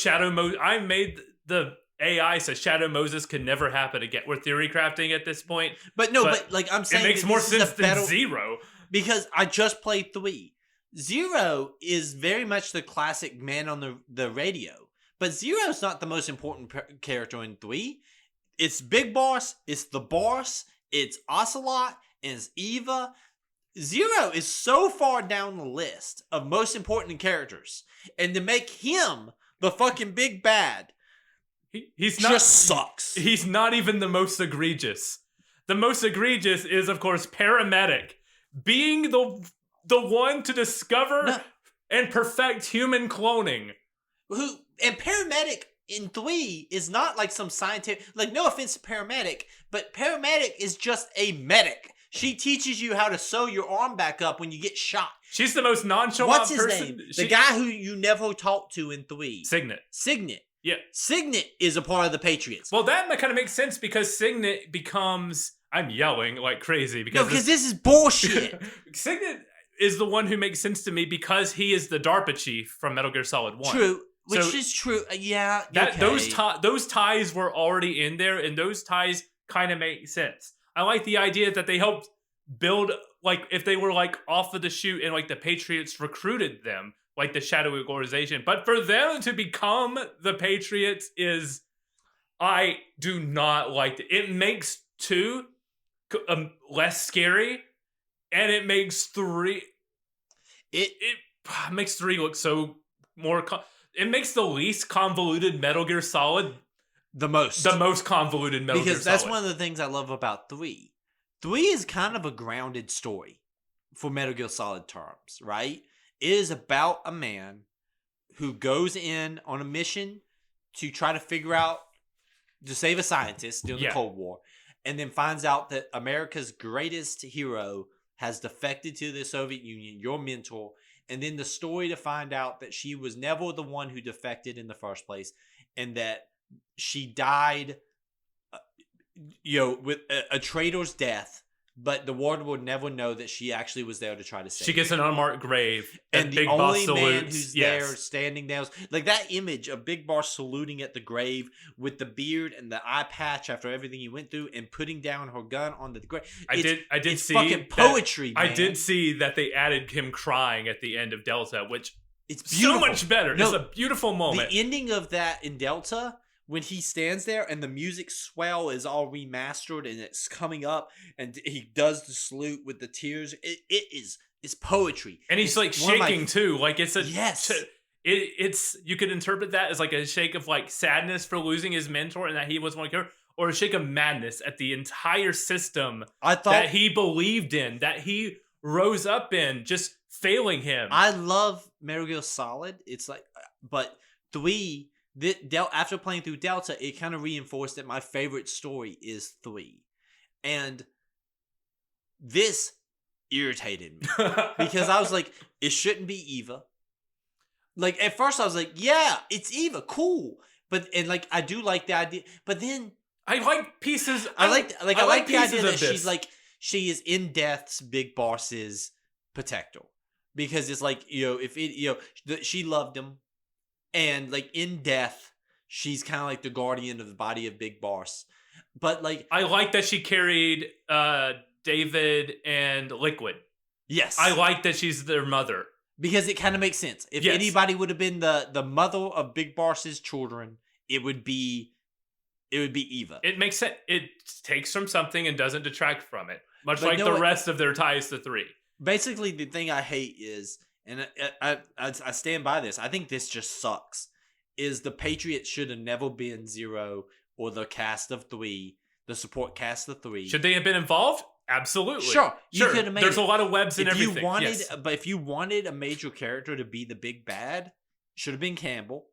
I made the AI so Shadow Moses could never happen again. We're theory crafting at this point. But like I'm saying, it makes more sense than Zero. Because I just played 3. Zero is very much the classic man on the radio. But Zero's not the most important character in 3. It's Big Boss, it's the boss, it's Ocelot, and it's Eva. Zero is so far down the list of most important characters. And to make him the fucking big bad... He's just sucks. He's not even the most egregious. The most egregious is, of course, Paramedic. Being the one to discover and perfect human cloning. And Paramedic in 3 is not like some scientific... Like, no offense to Paramedic, but Paramedic is just a medic. She teaches you how to sew your arm back up when you get shot. She's the most nonchalant person. What's his name? The guy who you never talked to in 3. Signet. Yeah. Signet is a part of the Patriots. Well, that kind of makes sense because Signet becomes... I'm yelling like crazy because this is bullshit. Signet is the one who makes sense to me because he is the DARPA chief from Metal Gear Solid 1. True. Which is true. Yeah. Those ties were already in there, and those ties kind of make sense. I like the idea that they helped build, like, if they were like off of the shoot and like the Patriots recruited them, like the shadowy organization. But for them to become the Patriots I do not like it. It makes 2 less scary, and it makes 3. It makes 3 look so more. It makes the least convoluted Metal Gear Solid the most convoluted Metal Gear Solid. Because that's one of the things I love about 3. 3 is kind of a grounded story for Metal Gear Solid terms, right? It is about a man who goes in on a mission to try to save a scientist during the Cold War, and then finds out that America's greatest hero has defected to the Soviet Union, your mentor, and then the story to find out that she was never the one who defected in the first place, and that she died, with a traitor's death but the warden will never know that she actually was there to try to save She gets an unmarked grave, and the Big Boss only salutes. man who's there standing there, like that image of Big Boss saluting at the grave with the beard and the eye patch after everything he went through and putting down her gun on the grave. I did it's see fucking poetry, man. I did see that they added him crying at the end of Delta, which it's beautiful. So much better. No, it's a beautiful moment. The ending of that in Delta, when he stands there and the music swell is all remastered and it's coming up and he does the salute with the tears, it's poetry. And he's like shaking too. Like it's a yes. It's you could interpret that as like a shake of like sadness for losing his mentor and that he was one character, or a shake of madness at the entire system that he believed in, that he rose up in, just failing him. I love Metal Gear Solid. It's like, but 3, after playing through Delta, it kind of reinforced that my favorite story is 3. And this irritated me because I was like, it shouldn't be Eva. Like, at first I was like, yeah, it's Eva, cool. But, and like, I do like the idea, but then I like pieces. I like the idea that she's like, she is in Death's Big Boss's protector. Because it's like, she loved him. And like in Death, she's kind of like the guardian of the body of Big Boss. But like, I like that she carried David and Liquid. Yes. I like that she's their mother. Because it kind of makes sense. If anybody would have been the mother of Big Boss's children, it would be Eva. It makes sense. It takes from something and doesn't detract from it. Much like the rest of their ties to 3. Basically, the thing I hate is, and I stand by this, I think this just sucks, is the Patriots should have never been 0 or the cast of 3, the support cast of 3. Should they have been involved? Absolutely. Sure. You could have made There's a lot of webs and everything. But if you wanted a major character to be the big bad, should have been Campbell.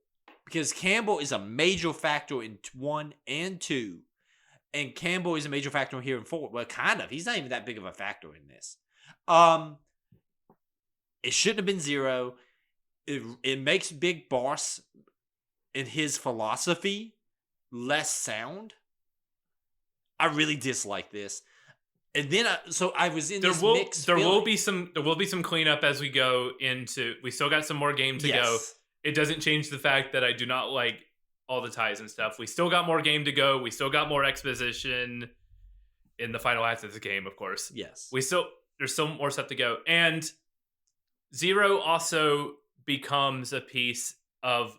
Because Campbell is a major factor in 1 and 2. And Campbell is a major factor here in 4. Well, kind of. He's not even that big of a factor in this. It shouldn't have been 0. It makes Big Boss and his philosophy less sound. I really dislike this. And then I was in this mixed feeling. There will be some cleanup as we go into. We still got some more game to go. It doesn't change the fact that I do not like all the ties and stuff. We still got more game to go. We still got more exposition in the final act of the game, of course. Yes. There's still more stuff to go. And 0 also becomes a piece of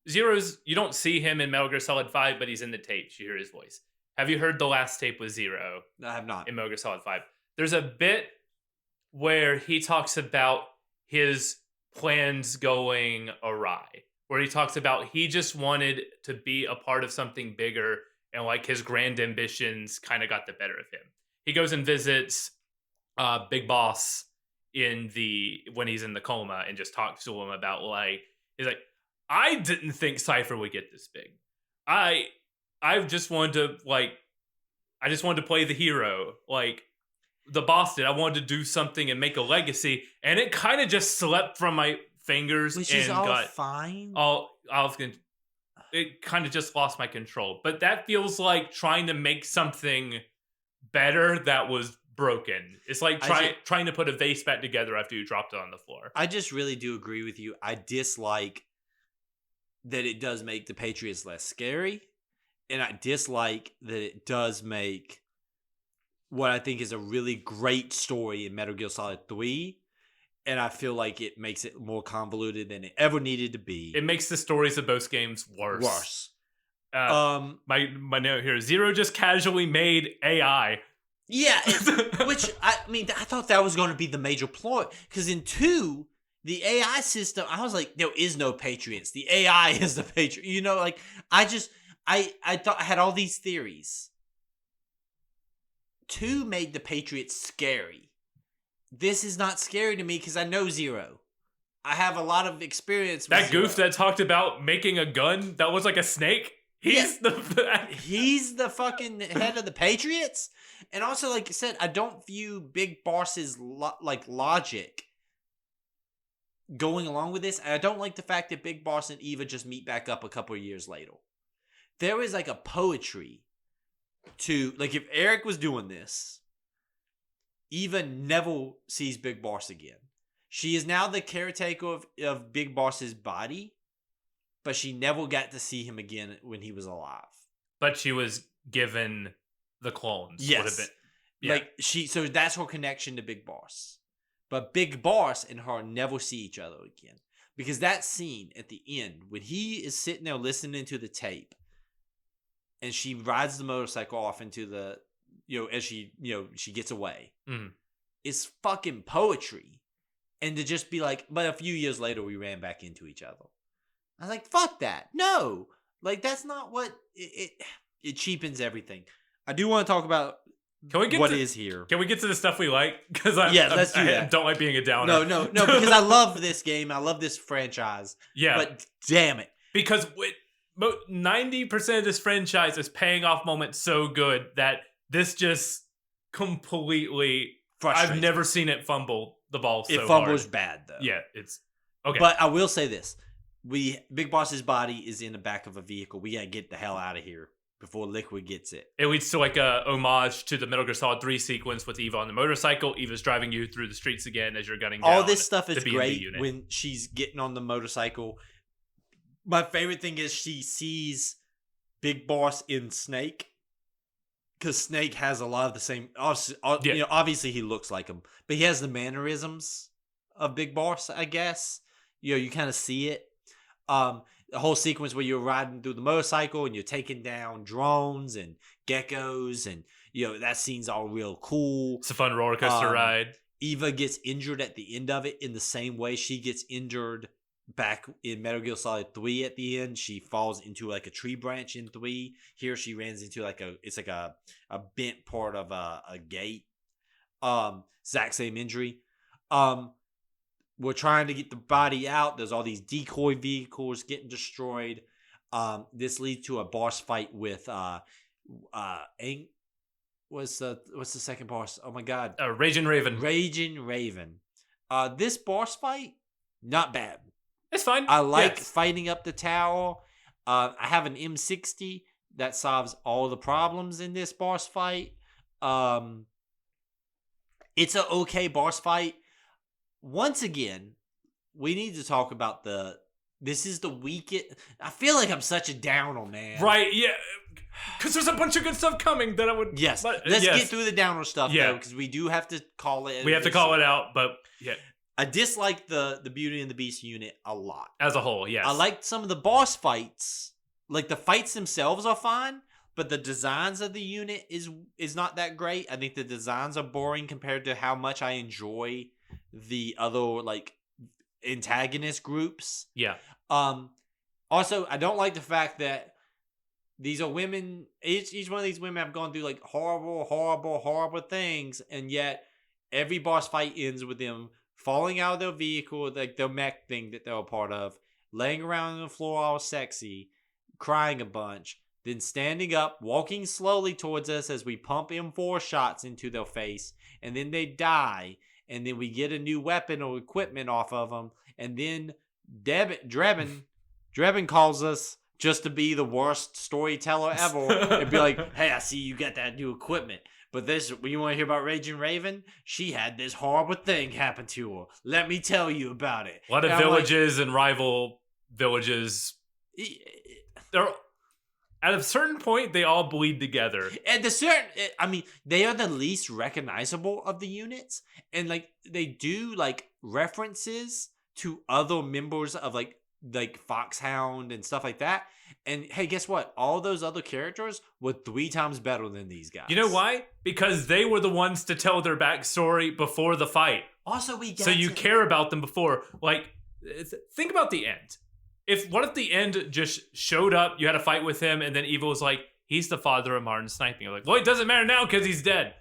Zero's. You don't see him in Metal Gear Solid 5, but he's in the tapes. You hear his voice. Have you heard the last tape with 0? No, I have not. In Metal Gear Solid 5. There's a bit where he talks about his plans going awry. Where he talks about he just wanted to be a part of something bigger, and like his grand ambitions kind of got the better of him. He goes and visits Big Boss when he's in the coma and just talks to him about he's like, I didn't think Cypher would get this big. I just wanted to play the hero like the boss did. I wanted to do something and make a legacy, and it kind of just slipped from my fingers. Which and is all got fine. It kind of just lost my control. But that feels like trying to make something better that was broken. It's like trying to put a vase back together after you dropped it on the floor. I just really do agree with you. I dislike that it does make the Patriots less scary. And I dislike that it does make what I think is a really great story in Metal Gear Solid 3. And I feel like it makes it more convoluted than it ever needed to be. It makes the stories of both games worse. My note here, 0 just casually made AI. Yeah, which, I thought that was going to be the major plot. Because in 2, the AI system, I was like, there is no Patriots. The AI is the Patriot. I thought I had all these theories. 2 made the Patriots scary. This is not scary to me because I know 0. I have a lot of experience with that goof that talked about making a gun that was like a snake. He's the fucking head of the Patriots. And also, like I said, I don't view Big Boss's logic going along with this. And I don't like the fact that Big Boss and Eva just meet back up a couple of years later. There is like a poetry to like if Eric was doing this, Eva never sees Big Boss again. She is now the caretaker of Big Boss's body, but she never got to see him again when he was alive. But she was given the clones. Yes. Would have been. Yeah. Like so that's her connection to Big Boss. But Big Boss and her never see each other again. Because that scene at the end, when he is sitting there listening to the tape, and she rides the motorcycle off into the, as she gets away, it's fucking poetry. And to just be like, but a few years later, we ran back into each other. I was like, fuck that. No. Like, that's not what, it cheapens everything. I do want to talk about what is here. Can we get to the stuff we like? Because let's do that. I don't like being a downer. No, because I love this game. I love this franchise. Yeah. But damn it. Because 90% of this franchise is paying off moments so good that this just completely frustrates. I've never seen it fumble the ball so hard. It fumbles bad, though. Yeah, it's okay. But I will say this. Big Boss's body is in the back of a vehicle. We got to get the hell out of here before Liquid gets it. It leads to like a homage to the Metal Gear Solid 3 sequence with Eva on the motorcycle. Eva's driving you through the streets again as you're gunning down. All this stuff is great when she's getting on the motorcycle. My favorite thing is she sees Big Boss in Snake. Because Snake has a lot of the same... obviously he looks like him. But he has the mannerisms of Big Boss, I guess. You kind of see it. The whole sequence where you're riding through the motorcycle and you're taking down drones and geckos and that scene's all real cool. It's a fun roller coaster ride. Eva gets injured at the end of it in the same way she gets injured back in Metal Gear Solid 3 at the end. She falls into like a tree branch in 3. Here she runs into it's like a bent part of a gate. Exact same injury. We're trying to get the body out. There's all these decoy vehicles getting destroyed. This leads to a boss fight with what's the second boss? Oh my god. Raging Raven. Raging Raven. This boss fight, not bad. It's fine. I like fighting up the tower. I have an M60 that solves all the problems in this boss fight. It's an okay boss fight. Once again, we need to talk about this is the weakest. I feel like I'm such a downer, man. Right, yeah. Because there's a bunch of good stuff coming that I would... Yes. Let's get through the downer stuff, though, because we do have to call it... We have to call it out, but yeah. I dislike the Beauty and the Beast unit a lot. As a whole, yes. I liked some of the boss fights. Like, the fights themselves are fine, but the designs of the unit is not that great. I think the designs are boring compared to how much I enjoy the other like antagonist groups. Yeah. Also, I don't like the fact that these are women. Each one of these women have gone through like horrible things, and yet every boss fight ends with them falling out of their vehicle, like their mech thing that they're a part of, laying around on the floor all sexy, crying a bunch, then standing up, walking slowly towards us as we pump M4 shots into their face, and then they die. And then we get a new weapon or equipment off of them. And then Drebin calls us just to be the worst storyteller ever. And be like, hey, I see you got that new equipment. But you want to hear about Raging Raven? She had this horrible thing happen to her. Let me tell you about it. A lot of villages and rival villages. They're... At a certain point, they all bleed together. They are the least recognizable of the units, and like they do like references to other members of like Foxhound and stuff like that. And hey, guess what? All those other characters were 3 times better than these guys. You know why? Because they were the ones to tell their backstory before the fight. Also, you care about them before. Like, think about the end. If the end just showed up, you had a fight with him, and then Eva was like, he's the father of Martin sniping. You're like, well, it doesn't matter now because he's dead.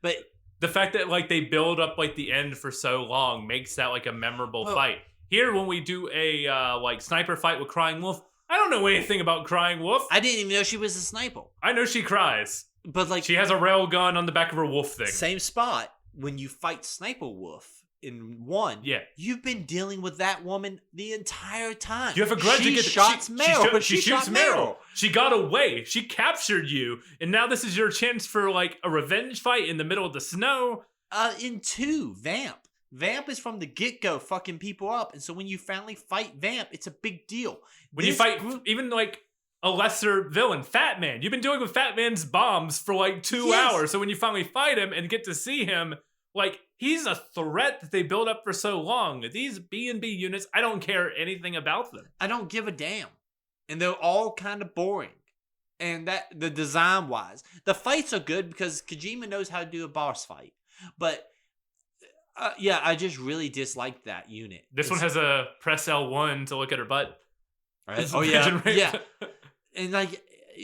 But the fact that like they build up like the end for so long makes that like a memorable fight. Here, when we do a like sniper fight with Crying Wolf, I don't know anything about Crying Wolf. I didn't even know she was a sniper. I know she cries. But like she has a rail gun on the back of her wolf thing. Same spot when you fight Sniper Wolf in 1. Yeah. You've been dealing with that woman the entire time. You have a grudge she against shots Meryl, but she shoots shot Meryl. She got away. She captured you, and now this is your chance for like a revenge fight in the middle of the snow. In 2, Vamp. Vamp is from the get-go fucking people up, and so when you finally fight Vamp, it's a big deal. When you fight even like a lesser villain, Fat Man. You've been dealing with Fat Man's bombs for like 2 hours, so when you finally fight him and get to see him, like, he's a threat that they built up for so long. These B&B units, I don't care anything about them. I don't give a damn. And they're all kind of boring. And that the design-wise. The fights are good because Kojima knows how to do a boss fight. But, yeah, I just really dislike that unit. This one has a press L1 to look at her butt. Right? Oh, yeah. Yeah. And, like,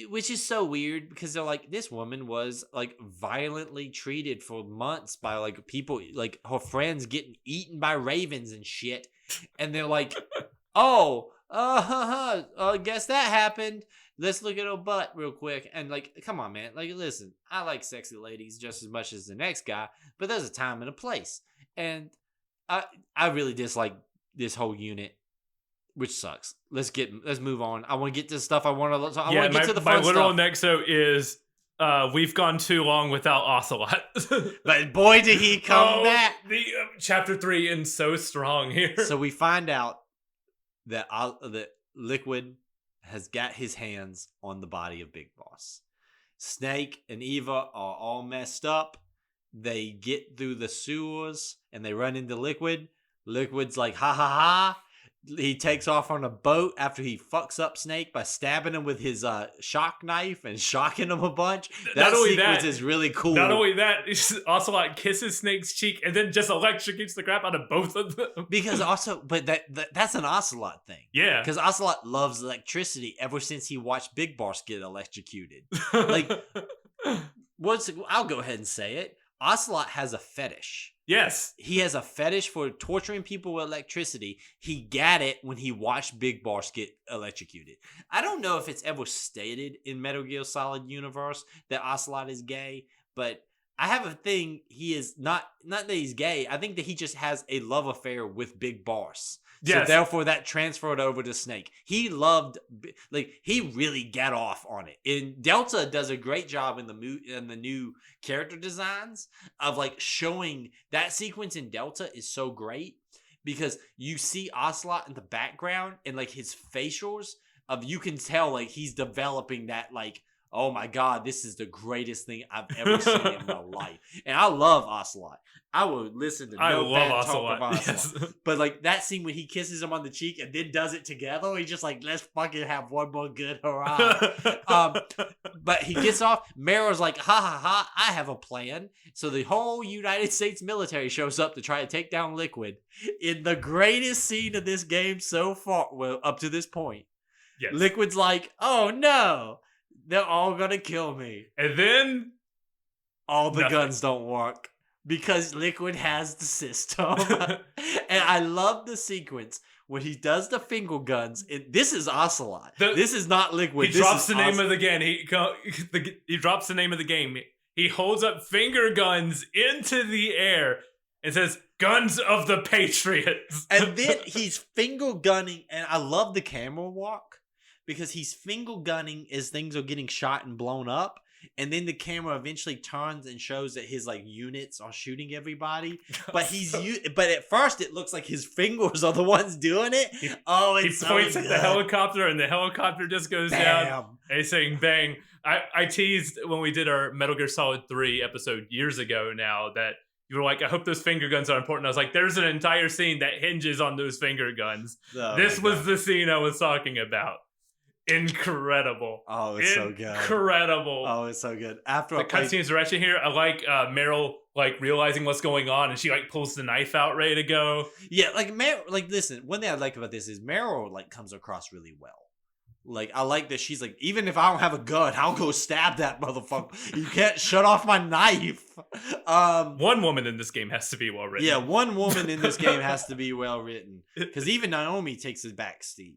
which is so weird because they're like, this woman was, like, violently treated for months by, like, people, like, her friends getting eaten by ravens and shit. And they're like, oh, I guess that happened. Let's look at her butt real quick. And, like, come on, man. Like, listen, I like sexy ladies just as much as the next guy, but there's a time and a place. And I really dislike this whole unit. Which sucks. Let's move on. I want to get to stuff I want to. I want to get to the fun stuff. My literal nexo is we've gone too long without Ocelot. But boy, did he come back! The chapter 3 ends so strong here. So we find out that Liquid has got his hands on the body of Big Boss. Snake and Eva are all messed up. They get through the sewers and they run into Liquid. Liquid's like, ha ha ha. He takes off on a boat after he fucks up Snake by stabbing him with his shock knife and shocking him a bunch. That sequence is really cool. Not only that, Ocelot kisses Snake's cheek and then just electrocutes the crap out of both of them. Because also, but that's an Ocelot thing. Yeah. Because Ocelot loves electricity ever since he watched Big Boss get electrocuted. Like, I'll go ahead and say it. Ocelot has a fetish. Yes. He has a fetish for torturing people with electricity. He got it when he watched Big Boss get electrocuted. I don't know if it's ever stated in Metal Gear Solid universe that Ocelot is gay, but I have a thing he is not that he's gay. I think that he just has a love affair with Big Boss. Yes. So therefore that transferred over to Snake. He loved, like, he really got off on it. And Delta does a great job in the new character designs of, like, showing that sequence in Delta is so great because you see Ocelot in the background and, like, his facials of, you can tell, like, he's developing that, like, oh my God, this is the greatest thing I've ever seen in my life. And I love Ocelot. I would listen to no bad talk of Ocelot. Yes. But, like, that scene when he kisses him on the cheek and then does it together, he's just like, let's fucking have one more good hurrah. But he gets off. Meryl's like, ha ha ha, I have a plan. So the whole United States military shows up to try to take down Liquid in the greatest scene of this game so far, well, up to this point. Yes. Liquid's like, oh no. They're all gonna kill me. And then all the guns don't work because Liquid has the system. And I love the sequence when he does the finger guns. This is Ocelot. This is not Liquid. He drops the name of the game. He drops the name of the game. He holds up finger guns into the air and says, "Guns of the Patriots." And then he's finger gunning, and I love the camera walk. Because he's finger gunning as things are getting shot and blown up, and then the camera eventually turns and shows that his, like, units are shooting everybody. But but at first it looks like his fingers are the ones doing it. He points at the helicopter, and the helicopter just goes down. And he's saying bang. I teased when we did our Metal Gear Solid 3 episode years ago now that you were like, I hope those finger guns are important. I was like, there's an entire scene that hinges on those finger guns. This was the scene I was talking about. Incredible. Oh, it's so good. Incredible. Oh, it's so good. After the cutscenes are actually here. I like Meryl, like, realizing what's going on, and she, like, pulls the knife out ready to go. Yeah, like, Meryl, like, listen, one thing I like about this is Meryl, like, comes across really well. Like, I like that she's like, even if I don't have a gun, I'll go stab that motherfucker. You can't shut off my knife. One woman in this game has to be well written. Yeah, one woman in this game has to be well written. Because even Naomi takes a back seat.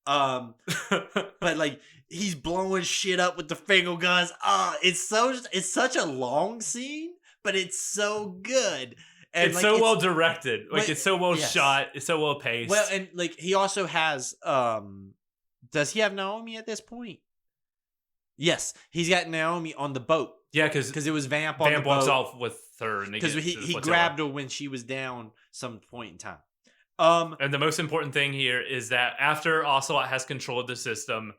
But, like, he's blowing shit up with the finger guns. It's such a long scene, but it's so good. And it's like, so well directed. Like, it's so well yes. shot. It's so well paced. Well, and like he also has does he have Naomi at this point? Yes, he's got Naomi on the boat. Yeah, because it was Vamp on the boat. walks off with her. Because he grabbed her when she was down some point in time. And the most important thing here is that after Ocelot has control of the system,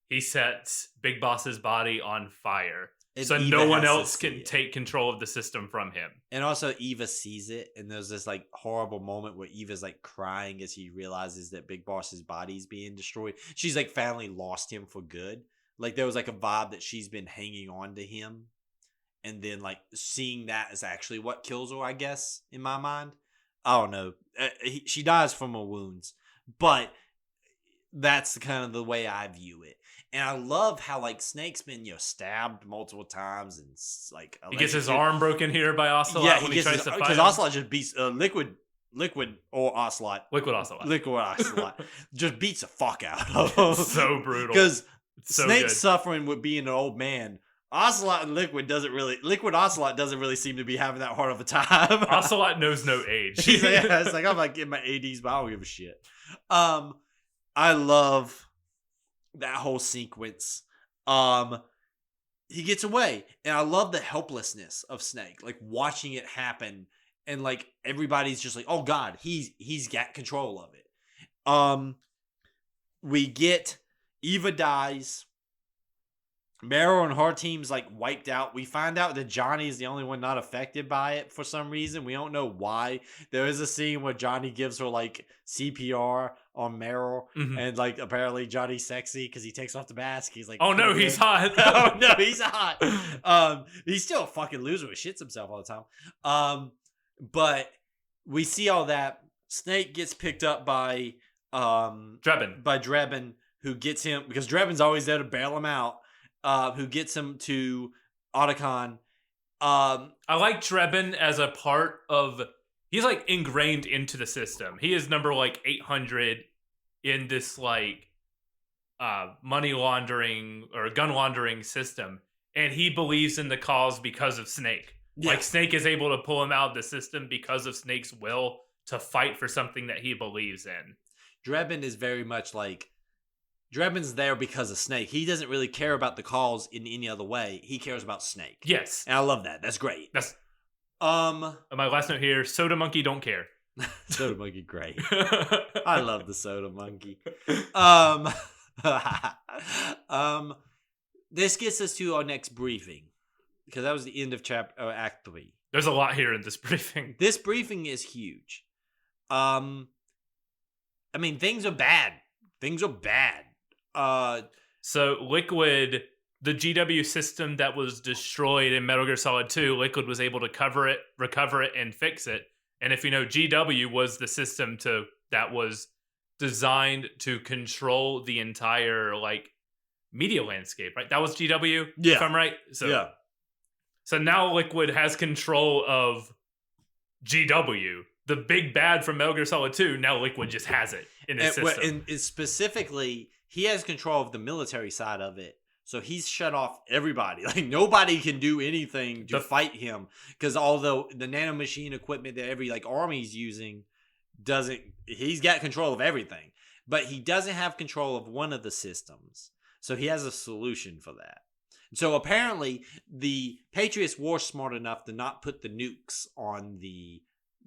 he sets Big Boss's body on fire. So Eva no one has to else see can it. take control of the system from him. And also Eva sees it, and there's this like horrible moment where Eva's like crying as he realizes that Big Boss's body is being destroyed. She's like finally lost him for good. Like there was like a vibe that she's been hanging on to him, and then like seeing that is actually what kills her, I guess, in my mind. I don't know. She dies from her wounds, but that's kind of the way I view it. And I love how like Snake's been stabbed multiple times, and like he gets his arm broken here by Ocelot when he tries to fight him. Because Ocelot just beats Liquid or Ocelot. Liquid Ocelot just beats the fuck out of him. So brutal. Because so Snake's good. suffering with being an old man. Ocelot and Liquid Ocelot doesn't really seem to be having that hard of a time. Ocelot knows no age. He's like, yeah, it's like I'm like in my 80s, but I don't give a shit. I love that whole sequence. He gets away, and I love the helplessness of Snake, like watching it happen, and like everybody's just like, oh god, he's got control of it. We get Eva dies. Meryl and her team's like wiped out. We find out that Johnny is the only one not affected by it for some reason. We don't know why. There is a scene where Johnny gives her like CPR on Meryl, and like apparently Johnny's sexy because he takes off the mask. He's like, oh no, he's hot. Oh no, he's hot. He's still a fucking loser who shits himself all the time. But we see all that. Snake gets picked up by Drebin, who gets him because Drebin's always there to bail him out. Who gets him to Otacon. I like Drebin as a part of... He's like ingrained into the system. He is number like 800 in this like money laundering or gun laundering system. And he believes in the cause because of Snake. Yeah. Like Snake is able to pull him out of the system because of Snake's will to fight for something that he believes in. Drebin is very much like... Drebin's there because of Snake. He doesn't really care about the cause in any other way. He cares about Snake. Yes. And I love that. That's great. That's my last note here, Soda Monkey don't care. Soda Monkey great. I love the Soda Monkey. This gets us to our next briefing. Because that was the end of Act 3. There's a lot here in this briefing. This briefing is huge. I mean, things are bad. Things are bad. So Liquid, the GW system that was destroyed in Metal Gear Solid 2, Liquid was able to recover it, and fix it. And if you know, GW was the system that was designed to control the entire like media landscape, right? That was GW, yeah. If I'm right. So now Liquid has control of GW. The big bad from Metal Gear Solid 2, now Liquid just has it in his system. And specifically, he has control of the military side of it. So he's shut off everybody. Like, nobody can do anything to fight him. Because although the nanomachine equipment that every like army's using he's got control of everything. But he doesn't have control of one of the systems. So he has a solution for that. So apparently, the Patriots were smart enough to not put the nukes on the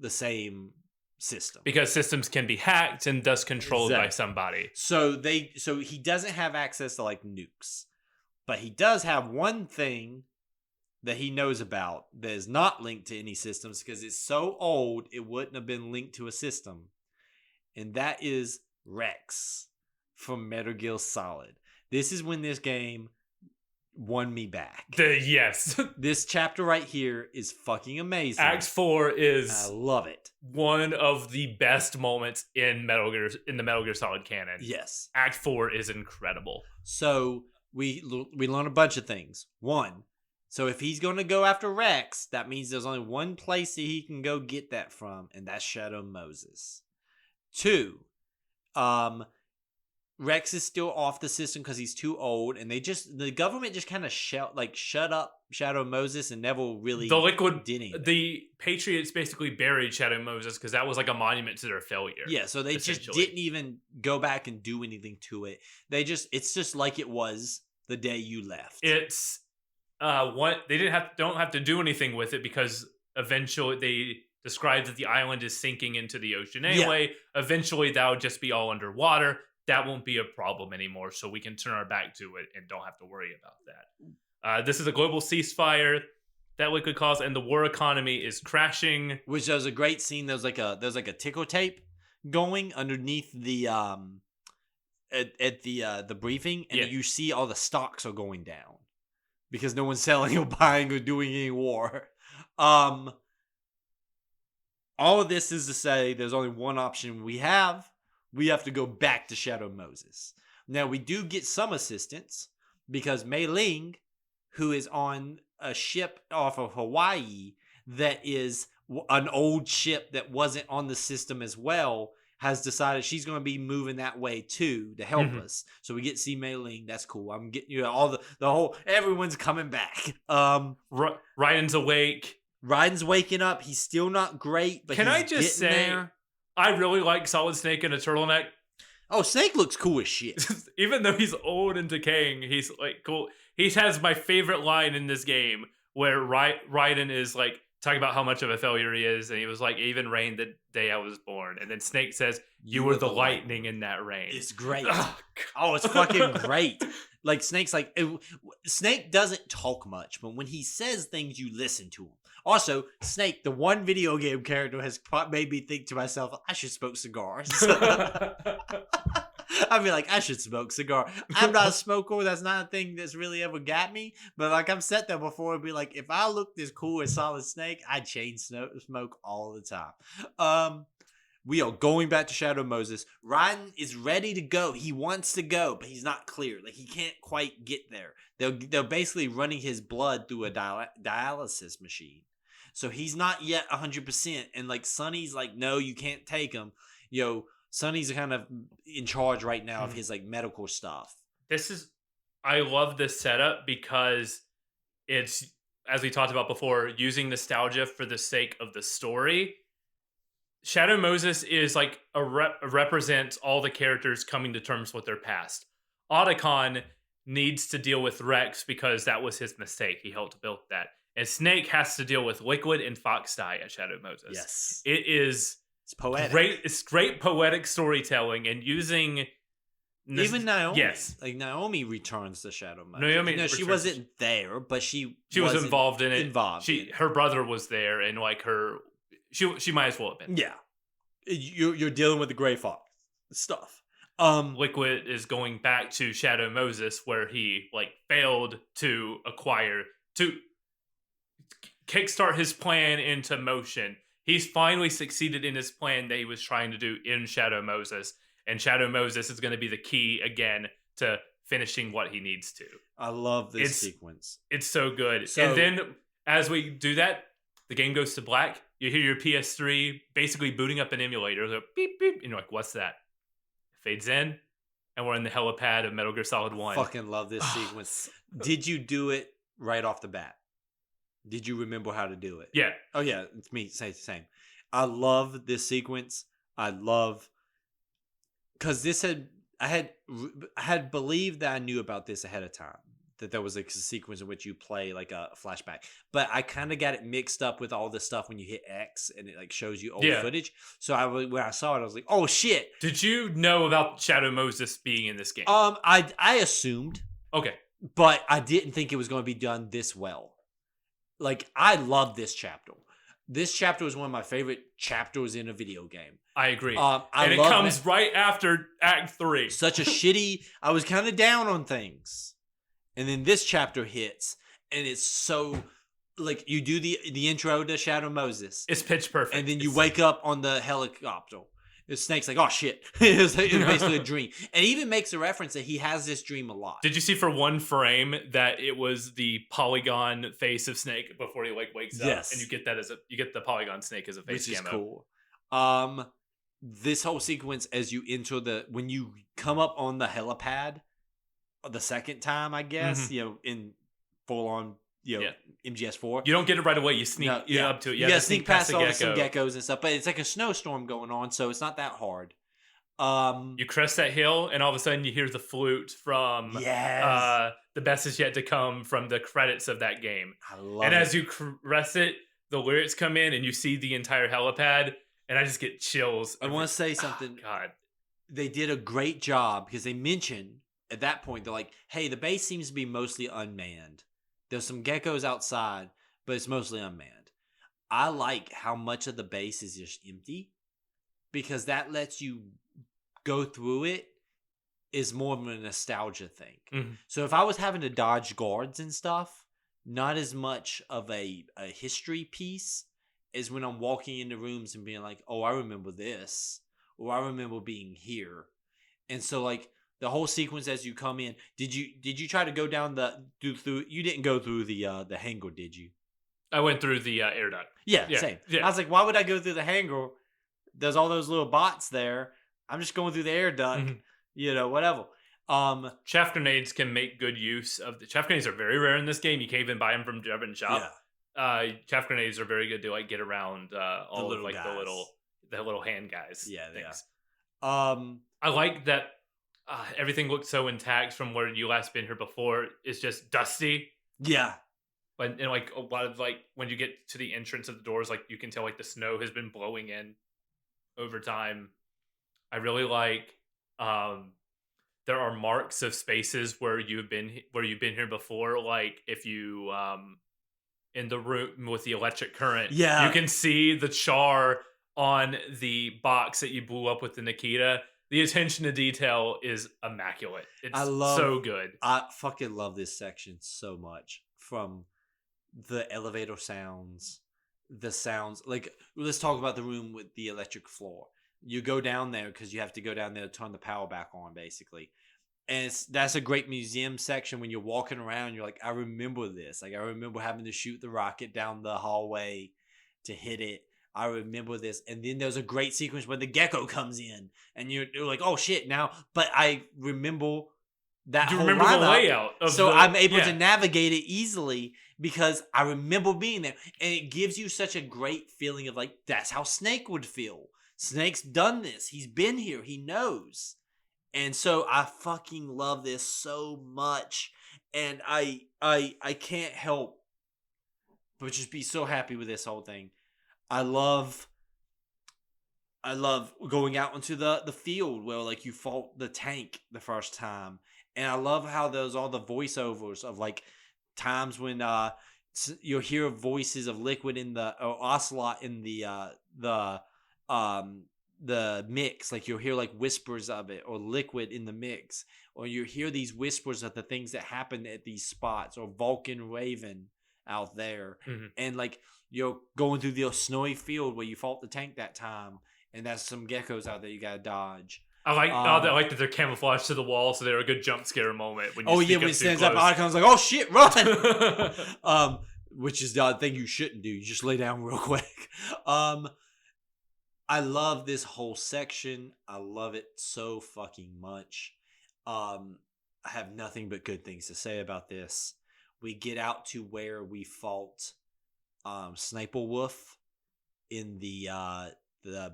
same system, because systems can be hacked and thus controlled by somebody. So he doesn't have access to like nukes, but he does have one thing that he knows about that is not linked to any systems because it's so old it wouldn't have been linked to a system, and that is Rex from Metal Gear Solid. This is when this game won me back. Yes. This chapter right here is fucking amazing. Act 4 is... I love it. One of the best moments in the Metal Gear Solid canon. Yes. Act 4 is incredible. So we learn a bunch of things. One, so if he's going to go after Rex, that means there's only one place that he can go get that from, and that's Shadow Moses. Two, Rex is still off the system because he's too old, and the government just kind of shut up Shadow Moses and never really did anything. The Patriots basically buried Shadow Moses because that was like a monument to their failure. Yeah, so they just didn't even go back and do anything to it. It's just like it was the day you left. It's they don't have to do anything with it because eventually they described that the island is sinking into the ocean anyway. Yeah. Eventually that'll just be all underwater. That won't be a problem anymore, so we can turn our back to it and don't have to worry about that. This is a global ceasefire that we could cause, and the war economy is crashing. Which was a great scene. There's like a ticker tape going underneath the at the briefing, and you see all the stocks are going down because no one's selling or buying or doing any war. All of this is to say there's only one option we have. We have to go back to Shadow Moses. Now, we do get some assistance because Mei Ling, who is on a ship off of Hawaii that is an old ship that wasn't on the system as well, has decided she's going to be moving that way too to help us. So we get to see Mei Ling. That's cool. I'm getting all the whole everyone's coming back. Raiden's awake. Raiden's waking up. He's still not great, but can I just say there. I really like Solid Snake in a turtleneck. Oh, Snake looks cool as shit. Even though he's old and decaying, he's like cool. He has my favorite line in this game where Raiden is like talking about how much of a failure he is, and he was like, "Even rained the day I was born." And then Snake says, "You were the lightning in that rain." It's great. Oh, it's fucking great. Like Snake's like Snake doesn't talk much, but when he says things, you listen to him. Also, Snake, the one video game character, has made me think to myself, I should smoke cigars. I'd be like, I should smoke cigar. I'm not a smoker. That's not a thing that's really ever got me. But like I've said that before, it'd be like, if I looked as cool as Solid Snake, I'd chain smoke all the time. We are going back to Shadow Moses. Raiden is ready to go. He wants to go, but he's not clear. Like he can't quite get there. They're basically running his blood through a dialysis machine. So he's not yet 100%. And like Sonny's like, no, you can't take him. Sonny's kind of in charge right now of his like medical stuff. I love this setup because it's, as we talked about before, using nostalgia for the sake of the story. Shadow Moses is like represents all the characters coming to terms with their past. Otacon needs to deal with Rex because that was his mistake. He helped build that. And Snake has to deal with Liquid and Fox Die at Shadow Moses. Yes. It's poetic. It's great poetic storytelling and using... Even Naomi. Yes. Like Naomi returns to Shadow Moses. She wasn't there, but she was involved in it. Her brother was there and like she might as well have been. Yeah. You're dealing with the Gray Fox stuff. Liquid is going back to Shadow Moses where he like failed to kickstart his plan into motion. He's finally succeeded in his plan that he was trying to do in Shadow Moses. And Shadow Moses is going to be the key again to finishing what he needs to. I love this sequence. It's so good. And then as we do that, the game goes to black. You hear your PS3 basically booting up an emulator. Like, beep, beep. And you're like, what's that? It fades in. And we're in the helipad of Metal Gear Solid 1. Fucking love this sequence. Did you do it right off the bat? Did you remember how to do it? Yeah. Oh, yeah. It's me. Say the same. I love this sequence. Because I had believed that I knew about this ahead of time, that there was like a sequence in which you play like a flashback, but I kind of got it mixed up with all this stuff when you hit X and it like shows you old footage. So when I saw it, I was like, oh shit. Did you know about Shadow Moses being in this game? I assumed. Okay. But I didn't think it was going to be done this well. Like, I love this chapter. This chapter was one of my favorite chapters in a video game. I agree. And it comes right after Act 3. Such a shitty... I was kind of down on things. And then this chapter hits. And it's so... Like, you do the intro to Shadow Moses. It's pitch perfect. And then you wake up on the helicopter. The Snake's like, oh shit. It was basically a dream. And he even makes a reference that he has this dream a lot. Did you see for one frame that it was the polygon face of Snake before he like wakes up? And you get that you get the polygon Snake as a face camo. Which is cool. this whole sequence as you enter when you come up on the helipad the second time, I guess, in full on, MGS4. You don't get it right away. You sneak up to it. You gotta sneak past all some geckos and stuff, but it's like a snowstorm going on, so it's not that hard. You crest that hill, and all of a sudden you hear the flute from The Best Is Yet to Come from the credits of that game. I love it. And as you crest it, the lyrics come in, and you see the entire helipad, and I just get chills. I want to say something. God. They did a great job because they mentioned at that point, they're like, hey, the base seems to be mostly unmanned. There's some geckos outside, but it's mostly unmanned. I like how much of the base is just empty because that lets you go through it is more of a nostalgia thing. Mm-hmm. So if I was having to dodge guards and stuff, not as much of a history piece as when I'm walking into rooms and being like, oh, I remember this, or I remember being here. And so like the whole sequence as you come in, did you try to go down through you didn't go through the hangar, did you? I went through the air duct. Yeah, same. I was like, why would I go through the hangar? There's all those little bots there. I'm just going through the air duct, whatever. Chaff grenades can make good use of the chaff grenades are very rare in this game. You can't even buy them from Jabba and Shop. Yeah. Chaff grenades are very good to like get around all of like guys. the little hand guys. Yeah, things. I I like that everything looks so intact from where you last been here before. It's just dusty. Yeah. And like a lot of like when you get to the entrance of the doors, like you can tell like the snow has been blowing in over time. I really like there are marks of spaces where you've been here before. Like if you in the room with the electric current, you can see the char on the box that you blew up with the Nikita. The attention to detail is immaculate. It's so good. I fucking love this section so much. From the elevator sounds, the sounds. Like, let's talk about the room with the electric floor. You go down there because you have to go down there to turn the power back on, basically. And that's a great museum section when you're walking around. You're like, I remember this. Like, I remember having to shoot the rocket down the hallway to hit it. I remember this. And then there's a great sequence where the gecko comes in. And you're like, oh, shit, now. But I remember that whole remember the layout. I'm able to navigate it easily because I remember being there. And it gives you such a great feeling of, like, that's how Snake would feel. Snake's done this. He's been here. He knows. And so I fucking love this so much. And I can't help but just be so happy with this whole thing. I love going out into the field where like you fought the tank the first time. And I love how there's all the voiceovers of like times when you'll hear voices of Liquid or Ocelot in the mix. Like you'll hear like whispers of it, or Liquid in the mix, or you hear these whispers of the things that happen at these spots, or Vulcan Raven out there. And like you're going through the snowy field where you fought the tank that time, and there's some geckos out there you gotta dodge. I like that they're camouflaged to the wall, so they're a good jump scare moment. When when he stands up, Icon's like, oh shit, run! Which is the thing you shouldn't do. You just lay down real quick. I love this whole section. I love it so fucking much. I have nothing but good things to say about this. We get out to where we fought Sniper Wolf in the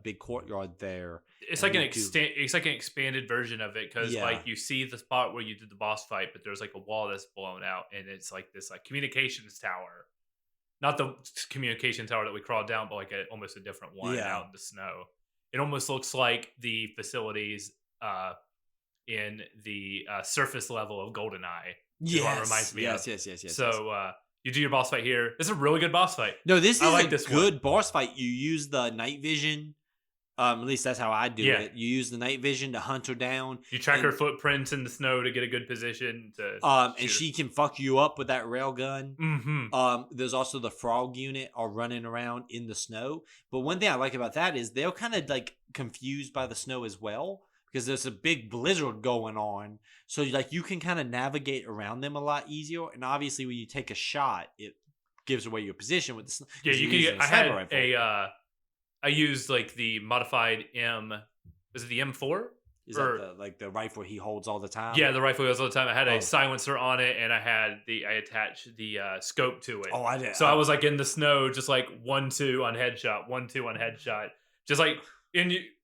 big courtyard there. It's like an expanded version of it because like you see the spot where you did the boss fight, but there's like a wall that's blown out, and it's like this like communications tower. Not the communication tower that we crawled down, but like almost a different one out in the snow. It almost looks like the facilities in the surface level of GoldenEye. Yes, it reminds me of. Yes. So you do your boss fight here. This is a really good boss fight. No, this is a good boss fight. You use the night vision. At least that's how I do it. You use the night vision to hunt her down. You track her footprints in the snow to get a good position to. And she can fuck you up with that rail gun. Mm-hmm. There's also the frog unit are running around in the snow. But one thing I like about that is they're kind of like confused by the snow as well, because there's a big blizzard going on. So like you can kind of navigate around them a lot easier. And obviously when you take a shot, it gives away your position with the snow. Yeah, you can. I had I used like the modified M. Is it the M4? Is that the rifle he holds all the time? Yeah, the rifle he holds all the time. I had a silencer on it, and I attached the scope to it. Oh, I did. So I was like in the snow, just like 1-2 on headshot, 1-2 on headshot, just like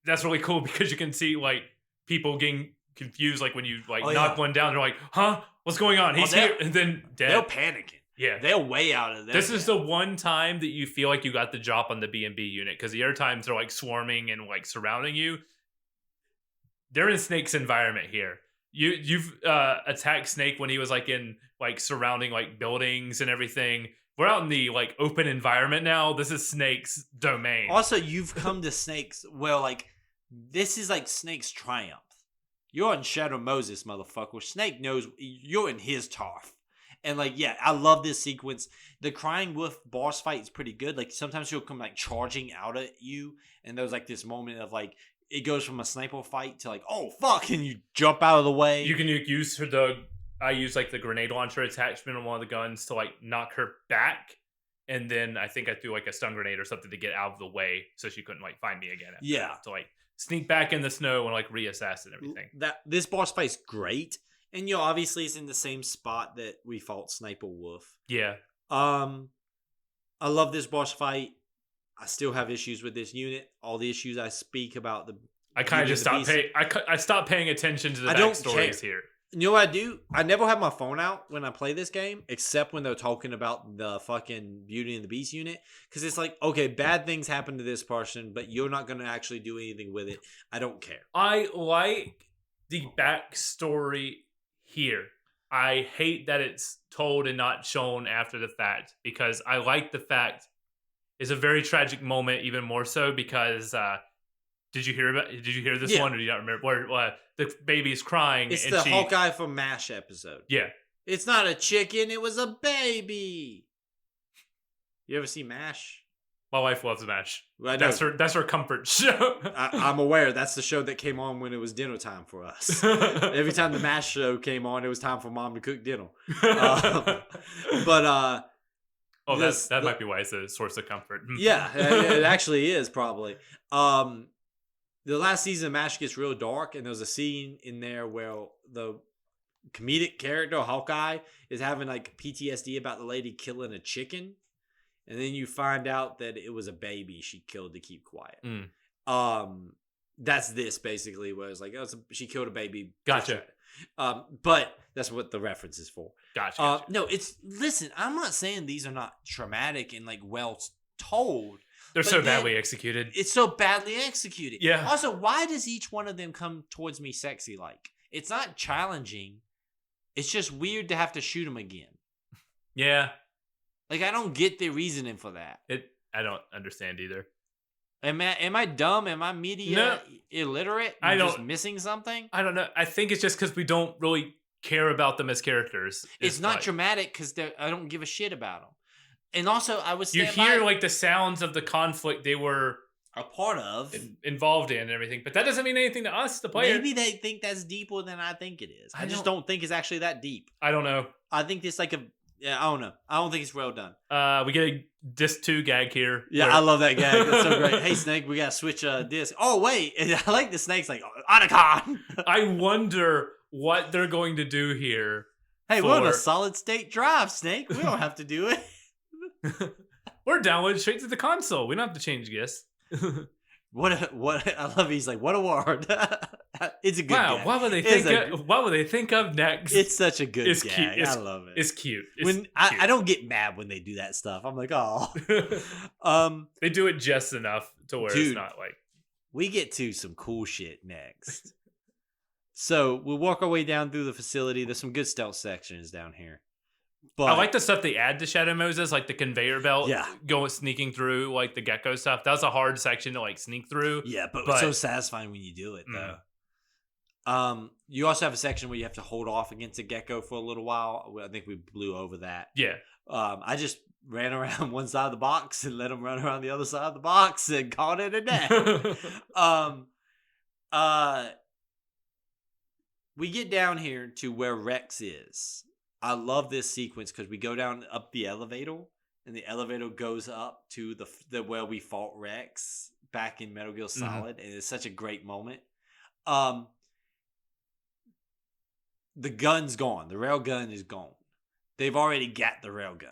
that's really cool because you can see like people getting confused, like when you knock one down, they're like, "Huh, what's going on? He's here," and then dead. They're panicking. Yeah, they're way out of there. This is the one time that you feel like you got the drop on the B&B unit, because the other times they're like swarming and like surrounding you. They're in Snake's environment here. You've attacked Snake when he was like in like surrounding like buildings and everything. We're out in the like open environment now. This is Snake's domain. Also, you've come to Snake's. Well, like this is like Snake's triumph. You're on Shadow Moses, motherfucker. Snake knows you're in his turf. And like, yeah, I love this sequence. The Crying Wolf boss fight is pretty good. Like sometimes he'll come like charging out at you, and there's like this moment of like it goes from a sniper fight to like, oh fuck, and you jump out of the way. You can use I use like the grenade launcher attachment on one of the guns to like knock her back, and then I think I threw like a stun grenade or something to get out of the way so she couldn't like find me again. Yeah, to like sneak back in the snow and like reassess and everything. This boss fight's great. And obviously it's in the same spot that we fought Sniper Wolf. Yeah. I love this boss fight. I still have issues with this unit. All the issues I speak about I kind of just stopped paying. I stopped paying attention to the backstories here. You know what I do? I never have my phone out when I play this game, except when they're talking about the fucking Beauty and the Beast unit. Because it's like, okay, bad things happen to this person, but you're not going to actually do anything with it. I don't care. I like the backstory here. I hate that it's told and not shown after the fact, because I like the fact it's a very tragic moment, even more so because did you hear this one, or do you not remember where the baby is crying? It's the Hawkeye from MASH episode. Yeah, it's not a chicken, it was a baby. You ever see MASH? My wife loves MASH. That's her comfort show. I'm aware. That's the show that came on when it was dinner time for us. Every time the MASH show came on, it was time for mom to cook dinner. That might be why it's a source of comfort. Yeah, it actually is probably. The last season of MASH gets real dark, and there's a scene in there where the comedic character Hawkeye is having like PTSD about the lady killing a chicken. And then you find out that it was a baby she killed to keep quiet. That's this basically, where it's like, she killed a baby. Gotcha. But that's what the reference is for. Gotcha. No, listen, I'm not saying these are not traumatic and like well told. They're so badly executed. It's so badly executed. Yeah. Also, why does each one of them come towards me sexy like? It's not challenging. It's just weird to have to shoot them again. Yeah. Like, I don't get the reasoning for that. I don't understand either. Am I dumb? Am I media illiterate? Just missing something? I don't know. I think it's just because we don't really care about them as characters. It's not dramatic because I don't give a shit about them. And also, I was you hear like the sounds of the conflict they were a part of, involved in, and everything, but that doesn't mean anything to us, the player. Maybe they think that's deeper than I think it is. I just don't think it's actually that deep. I don't know. I think it's like I don't know. I don't think it's well done. We get a disc 2 gag here. Yeah, I love that gag. That's so great. Hey, Snake, we gotta switch disc. Oh, wait. I like the Snake's like, Otacon! I wonder what they're going to do here. Hey, we're on a solid state drive, Snake. We don't have to do it. We're downloaded straight to the console. We don't have to change discs. What I love. He's like, what a word. It's a good gag. What would they think of next? It's such a good gag. Cute. I love it. It's cute. I don't get mad when they do that stuff. I'm like, oh. They do it just enough to where it's not like. We get to some cool shit next. So we'll walk our way down through the facility. There's some good stealth sections down here. But I like the stuff they add to Shadow Moses, like the conveyor belt, going sneaking through like the gecko stuff. That was a hard section to like sneak through. Yeah, but it's so satisfying when you do it, though. You also have a section where you have to hold off against a gecko for a little while. I think we blew over that. Yeah. I just ran around one side of the box and let him run around the other side of the box and called it a day. We get down here to where Rex is. I love this sequence because we go down up the elevator, and the elevator goes up to the where we fought Rex back in Metal Gear Mhm. Solid, and it's such a great moment. The gun's gone. The rail gun is gone. They've already got the rail gun.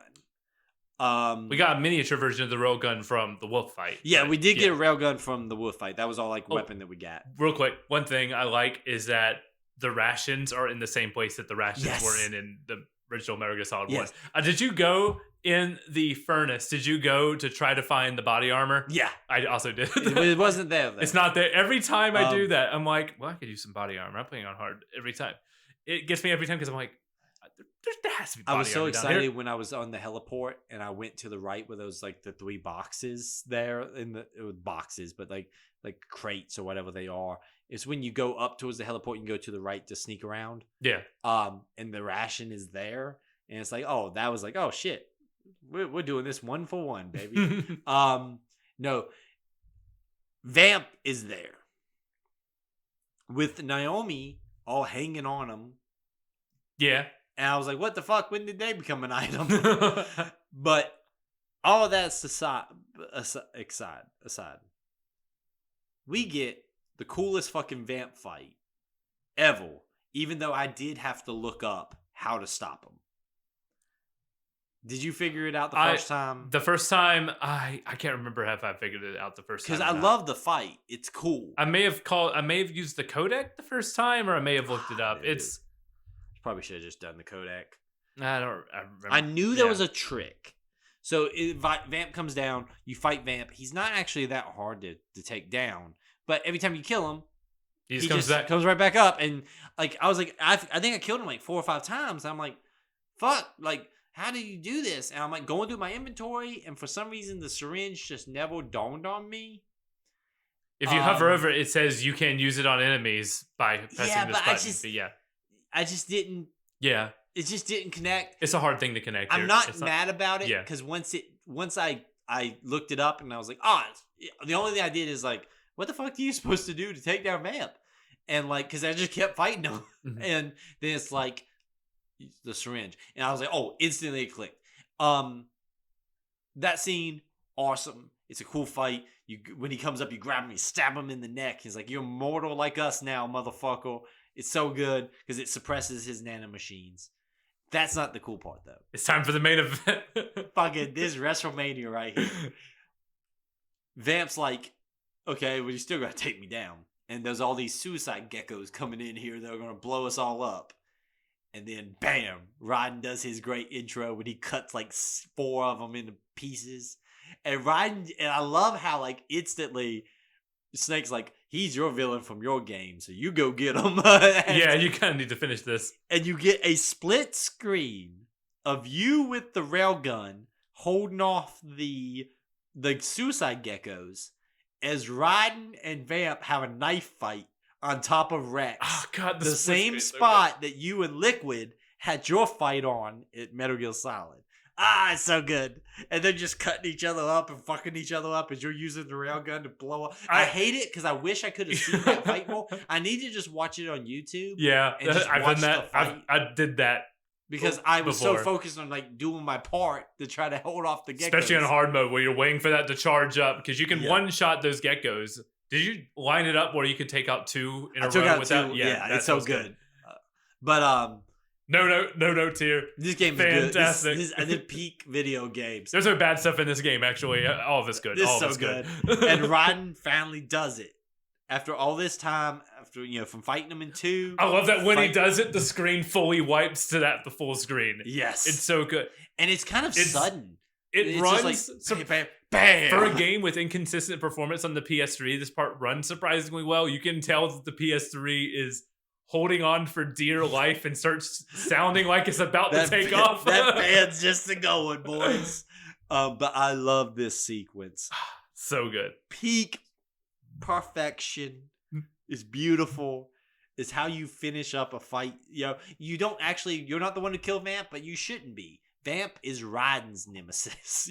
We got a miniature version of the railgun from the wolf fight. Yeah, but we did get a railgun from the wolf fight. That was all like weapon that we got. Real quick, one thing I like is that the rations are in the same place that the rations Yes. were in the original Metal Gear Solid Yes. 1. Did you go in the furnace? Did you go to try to find the body armor? Yeah. I also did. It wasn't there, though. It's not there. Every time I do that, I'm like, well, I could use some body armor. I'm playing on hard every time. It gets me every time because I'm like, there has to be body armor. I was so down excited here. when I was on the heliport and I went to the right where there was like the 3 boxes there it was boxes, but like crates or whatever they are. It's when you go up towards the heliport, you can go to the right to sneak around. Yeah. And the ration is there, and it's like, oh, that was like, oh shit, we're doing this 1 for 1, baby. No, Vamp is there with Naomi all hanging on him. Yeah. And I was like, what the fuck? When did they become an item? But all that's aside, we get the coolest fucking Vamp fight ever, even though I did have to look up how to stop him. Did you figure it out the first time? The first time, I can't remember if I figured it out the first time. Because I love the fight. It's cool. I may have used the codec the first time, or I may have looked it up. Dude. Probably should have just done the codec. I remember. I knew there was a trick. So Vamp comes down, you fight Vamp. He's not actually that hard to take down, but every time you kill him, he just comes right back up. And like I was like, I think I killed him like 4 or 5 times. I'm like, fuck, like how do you do this? And I'm like going through my inventory, and for some reason the syringe just never dawned on me. If you hover over it, it says you can use it on enemies by pressing this button. I just didn't. Yeah. It just didn't connect. It's a hard thing to connect. I'm not mad about it because once I looked it up and I was like, the only thing I did is like, what the fuck are you supposed to do to take down Vamp? And like, because I just kept fighting him, and then it's like the syringe, and I was like, oh, instantly it clicked. That scene, awesome. It's a cool fight. When he comes up, you grab him, you stab him in the neck. He's like, you're mortal like us now, motherfucker. It's so good because it suppresses his nanomachines. That's not the cool part, though. It's time for the main event. Fucking this WrestleMania right here. Vamp's like, okay, well, you still gotta take me down. And there's all these suicide geckos coming in here that are gonna blow us all up. And then, bam, Raiden does his great intro when he cuts like 4 of them into pieces. And Raiden, and I love how like instantly Snake's like, he's your villain from your game, so you go get him. Yeah, you kind of need to finish this. And you get a split screen of you with the railgun holding off the suicide geckos as Raiden and Vamp have a knife fight on top of Rex. Oh god, the same spot that you and Liquid had your fight on at Metal Gear Solid. It's so good. And they're just cutting each other up and fucking each other up as you're using the railgun to blow up. I hate it because I wish I could have seen that fight more. I need to just watch it on YouTube. Yeah, I've done that. I did that. Because I was so focused on like doing my part to try to hold off the geckos. Especially on hard mode where you're waiting for that to charge up. Because you can one-shot those geckos. Did you line it up where you could take out 2 in a row without? Yeah, it's so good. But No notes here. This game is fantastic. Good. This I did peak video games. There's no bad stuff in this game, actually. All of it's good. This all is so of it's good. good. And Raiden finally does it. After all this time, from fighting him in 2. I love that when he does it, the screen fully wipes to the full screen. Yes. It's so good. And it's kind of sudden. It runs like, bam, bam. For a game with inconsistent performance on the PS3, this part runs surprisingly well. You can tell that the PS3 is holding on for dear life and starts sounding like it's about to take off. That fan's just a going, boys. But I love this sequence. So good. Peak perfection. It's beautiful. It's how you finish up a fight. You're not the one to kill Vamp, but you shouldn't be. Vamp is Raiden's nemesis.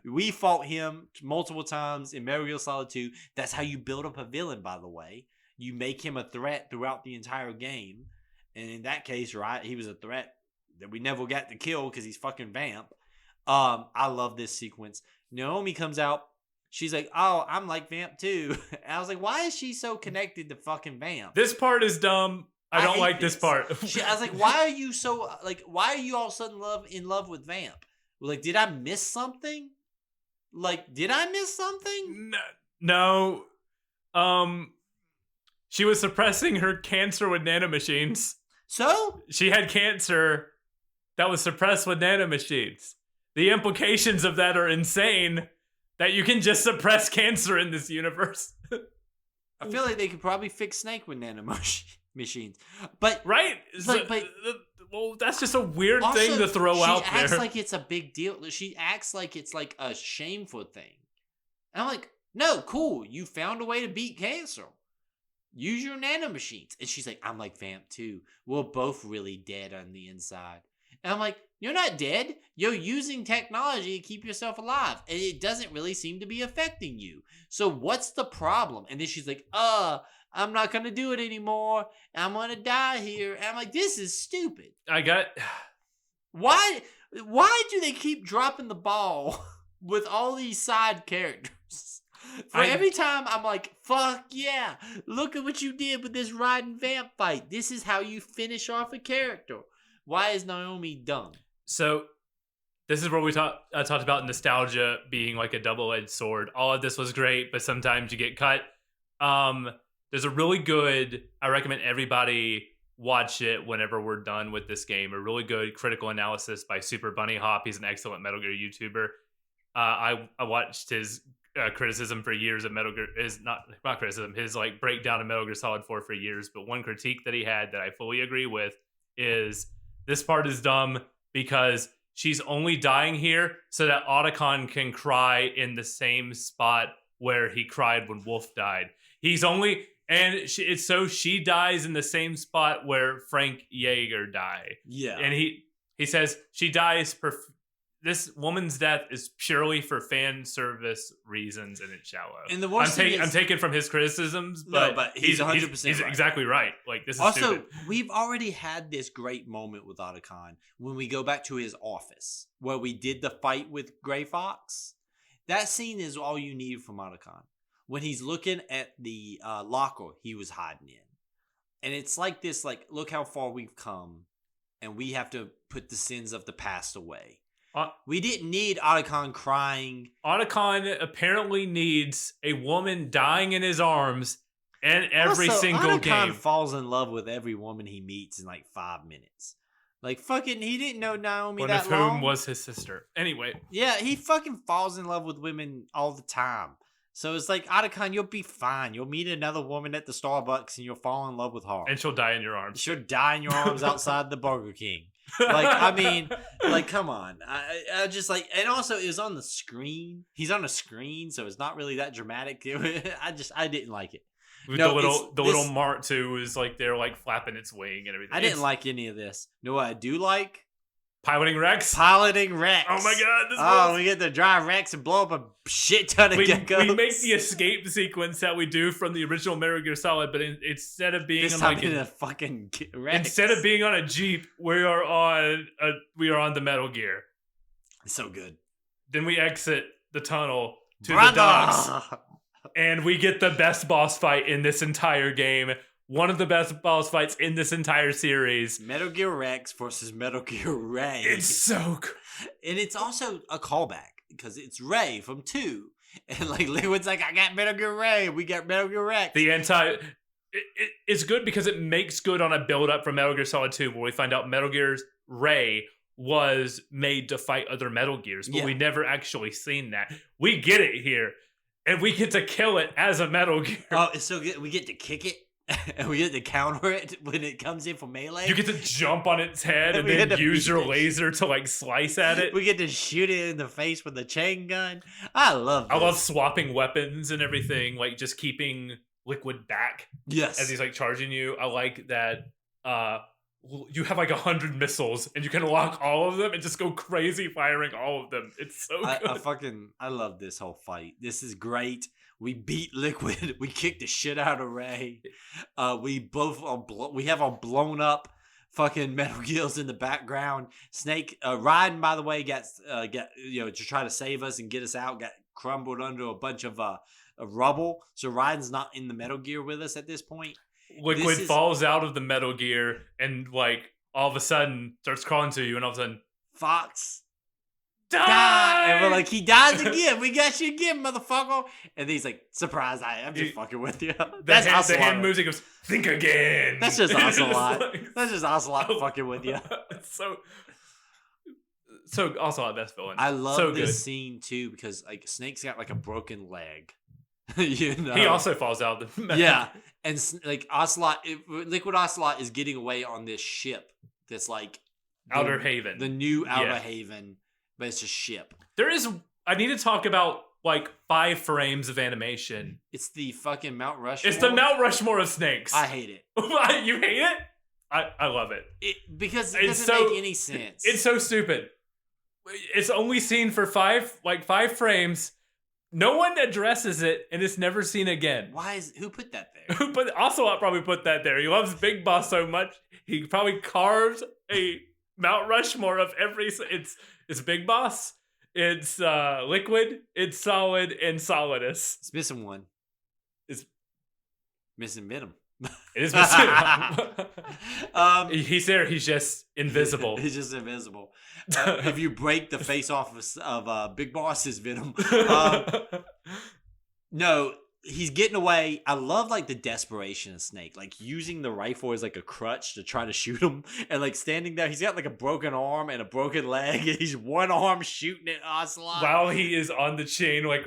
We fought him multiple times in Metal Gear Solid 2. That's how you build up a villain, by the way. You make him a threat throughout the entire game. And in that case, he was a threat that we never got to kill because he's fucking Vamp. I love this sequence. Naomi comes out. She's like, oh, I'm like Vamp too. And I was like, why is she so connected to fucking Vamp? This part is dumb. I don't like this part. I was like, why are you so like? Why are you all of a sudden in love with Vamp? Like, did I miss something? Like, did I miss something? No. She was suppressing her cancer with nanomachines. So she had cancer that was suppressed with nanomachines. The implications of that are insane. That you can just suppress cancer in this universe. I feel like they could probably fix Snake with nanomachines, but right. Well, that's just a weird thing to throw out there. She acts like it's a big deal. She acts like it's like a shameful thing. And I'm like, no, cool. You found a way to beat cancer. Use your nanomachines. And she's like, I'm like Vamp too. We're both really dead on the inside. And I'm like, you're not dead. You're using technology to keep yourself alive. And it doesn't really seem to be affecting you. So what's the problem? And then she's like, I'm not going to do it anymore. I'm going to die here. And I'm like, this is stupid. Why do they keep dropping the ball with all these side characters? Every time I'm like, fuck yeah. Look at what you did with this riding Vamp fight. This is how you finish off a character. Why is Naomi dumb? So this is where we talked about nostalgia being like a double-edged sword. All of this was great, but sometimes you get cut. There's a really good, I recommend everybody watch it whenever we're done with this game, a really good critical analysis by Super Bunny Hop. He's an excellent Metal Gear YouTuber. I watched his criticism for years of Metal Gear, not criticism, his like breakdown of Metal Gear Solid 4 for years, but one critique that he had that I fully agree with is this part is dumb because she's only dying here so that Otacon can cry in the same spot where he cried when Wolf died. She dies in the same spot where Frank Jaeger died. Yeah. And he says she dies this woman's death is purely for fan service reasons, and it's shallow. And the worst I'm taking from his criticisms, but he's 100% he's right. Exactly right. Like, this is also stupid. We've already had this great moment with Otacon when we go back to his office where we did the fight with Gray Fox. That scene is all you need from Otacon. When he's looking at the locker he was hiding in, and it's like this, like, look how far we've come, and we have to put the sins of the past away. We didn't need Otacon crying. Otacon apparently needs a woman dying in his arms in every single game. Otacon falls in love with every woman he meets in like 5 minutes. Like, fucking, he didn't know Naomi that long. One of whom was his sister. Anyway. Yeah, he fucking falls in love with women all the time. So it's like, Otacon, you'll be fine. You'll meet another woman at the Starbucks and you'll fall in love with her. And she'll die in your arms. She'll die in your arms outside the Burger King. Like, I mean, like, come on. I just like, and also it was on the screen. He's on a screen, so it's not really that dramatic. I didn't like it. No, the little Mart too is like they're like flapping its wing and everything. I didn't like any of this. You know what I do like? Piloting Rex. Oh my god! We get to drive Rex and blow up a shit ton of geckos. We make the escape sequence that we do from the original Metal Gear Solid, but instead of being in a fucking Rex. Instead of being on a Jeep, we are on the Metal Gear. It's so good. Then we exit the tunnel to the docks, and we get the best boss fight in this entire game. One of the best boss fights in this entire series. Metal Gear Rex versus Metal Gear Ray. It's so good. And it's also a callback because it's Ray from 2. And like Liquid's like, I got Metal Gear Ray. We got Metal Gear Rex. It's good because it makes good on a build up from Metal Gear Solid 2 where we find out Metal Gear's Ray was made to fight other Metal Gears. But we never actually seen that. We get it here. And we get to kill it as a Metal Gear. Oh, it's so good. We get to kick it. And we get to counter it when it comes in for melee. You get to jump on its head and then use your laser to like slice at it. We get to shoot it in the face with the chain gun. I love this. I love swapping weapons and everything, like just keeping Liquid back. Yes. As he's like charging you. I like that you have like 100 missiles and you can lock all of them and just go crazy firing all of them. It's so good. I love this whole fight. This is great. We beat Liquid. We kicked the shit out of Ray. We have our blown up fucking Metal Gears in the background. Snake Raiden, by the way, got to try to save us and get us out. Got crumbled under a bunch of rubble. So Raiden's not in the Metal Gear with us at this point. Liquid falls out of the Metal Gear and like all of a sudden starts crawling to you, and all of a sudden Fox die! And we're like, he dies again. We got you again, motherfucker. And he's like, surprise, I'm just fucking with you. That's the hand moves. He goes, think again. That's just Ocelot. That's just Ocelot fucking with you. So Ocelot, best villain. I love this scene too because like Snake's got like a broken leg. You know, he also falls out. Yeah, and like Liquid Ocelot is getting away on this ship that's like Outer Haven, the new Outer Haven, but it's a ship. I need to talk about like 5 frames of animation. It's the fucking Mount Rushmore. It's the Mount Rushmore of snakes. I hate it. You hate it? I love it. Because it doesn't make any sense. It's so stupid. It's only seen for 5 frames. No one addresses it, and it's never seen again. Who put that there? Ocelot probably put that there. He loves Big Boss so much, he probably carved a Mount Rushmore of every. It's Big Boss, it's Liquid, it's Solid, and Solidus. It's missing one. It's missing Venom. It is missing. He's there. He's just invisible. He's just invisible. If you break the face off of Big Boss, is Venom. No, he's getting away. I love like the desperation of Snake, like using the rifle as like a crutch to try to shoot him, and like standing there. He's got like a broken arm and a broken leg, and he's one arm shooting at Ocelot while he is on the chain, like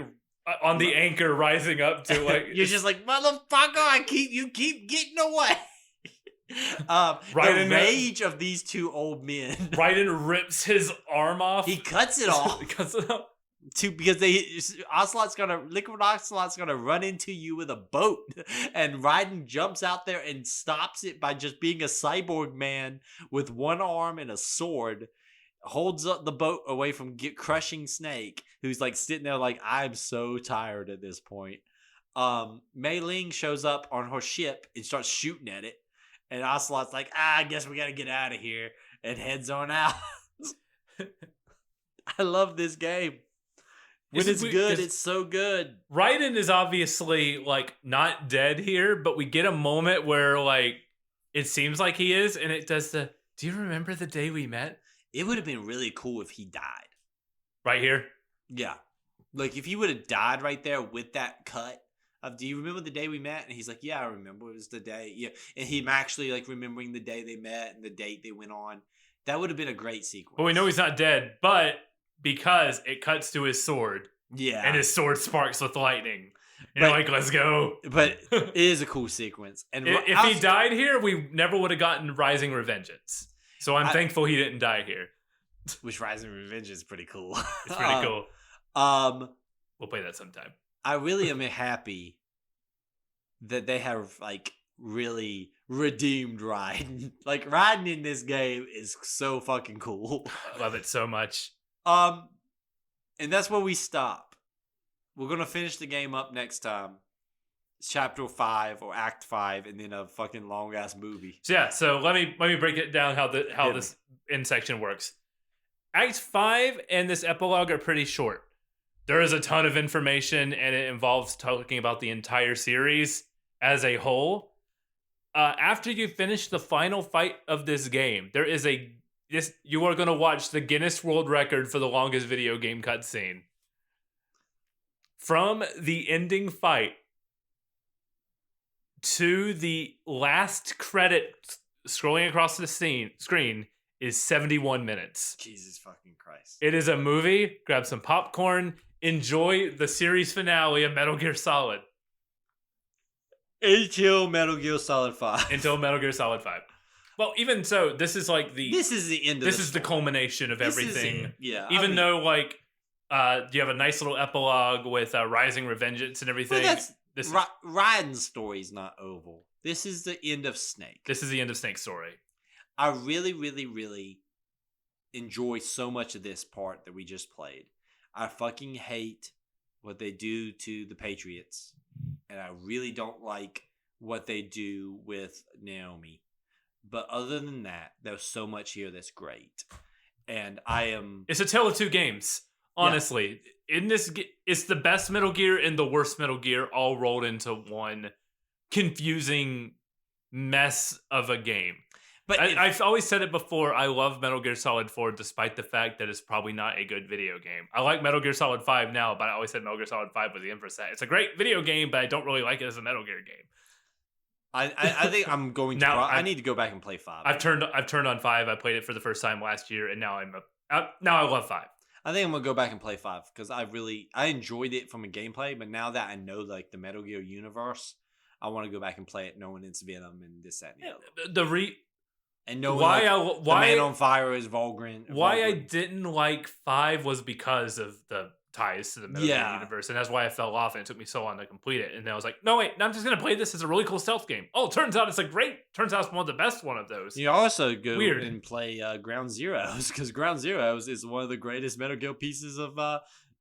on the anchor, rising up to like. You're just like, motherfucker! You keep getting away. The rage of these two old men. Raiden rips his arm off. He cuts it off. Because Liquid Ocelot's gonna run into you with a boat, and Raiden jumps out there and stops it by just being a cyborg man with one arm and a sword, holds up the boat away from crushing Snake, who's like sitting there like, I'm so tired at this point. Mei Ling shows up on her ship and starts shooting at it, and Ocelot's like, I guess we gotta get out of here, and heads on out. I love this game. When it's good, it's so good. Raiden is obviously like not dead here, but we get a moment where like it seems like he is, and it does do you remember the day we met? It would have been really cool if he died. Right here? Yeah. Like if he would have died right there with that cut of, do you remember the day we met? And he's like, yeah, I remember. It was the day. Yeah. And him actually like remembering the day they met and the date they went on. That would have been a great sequence. But we know he's not dead, but because it cuts to his sword. Yeah. And his sword sparks with lightning. And you're like, let's go. But it is a cool sequence. And if he died here, we never would have gotten Rising Revengeance. So I'm thankful he didn't die here. Which Rising Revenge is pretty cool. It's pretty cool. We'll play that sometime. I really am happy that they have like really redeemed Raiden. Like Raiden in this game is so fucking cool. I love it so much. And that's where we stop. We're gonna finish the game up next time. It's Chapter 5 or Act 5, and then a fucking long ass movie. So yeah, so let me break it down how this end section works. Act 5 and this epilogue are pretty short. There is a ton of information, and it involves talking about the entire series as a whole. After you finish the final fight of this game, you are going to watch the Guinness World Record for the longest video game cutscene. From the ending fight to the last credit scrolling across the screen is 71 minutes. Jesus fucking Christ. It is a movie. Grab some popcorn. Enjoy the series finale of Metal Gear Solid. Until Metal Gear Solid 5. Until Metal Gear Solid 5. Well, even so, this is like This is the end of This is the culmination of everything. Yeah. Even though, like, you have a nice little epilogue with Rising Revengeance and everything. Well, Raiden's story's not over. This is the end of Snake. This is the end of Snake's story. I really, really, really enjoy so much of this part that we just played. I fucking hate what they do to the Patriots. And I really don't like what they do with Naomi. But other than that, there's so much here that's great. And it's a tale of two games. Honestly, it's the best Metal Gear and the worst Metal Gear all rolled into one confusing mess of a game. But I've always said it before. I love Metal Gear Solid 4, despite the fact that it's probably not a good video game. I like Metal Gear Solid 5 now, but I always said Metal Gear Solid 5 was the Empress set. It's a great video game, but I don't really like it as a Metal Gear game. I think I'm going to. I need to go back and play 5. I've turned on 5. I played it for the first time last year, and now I love 5. I think I'm gonna go back and play 5 because I enjoyed it from a gameplay, but now that I know like the Metal Gear universe, I want to go back and play it knowing it's Venom and this, that, and the other. And knowing the Man on Fire is Volgren. Why I didn't like 5 was because of the ties to the Metal Gear universe, and that's why I fell off, and it took me so long to complete it. And then I was like, no, wait, I'm just going to play this as a really cool stealth game. Oh, turns out it's turns out it's one of the best one of those. You also go and play Ground Zeroes, because Ground Zeroes is one of the greatest Metal Gear pieces of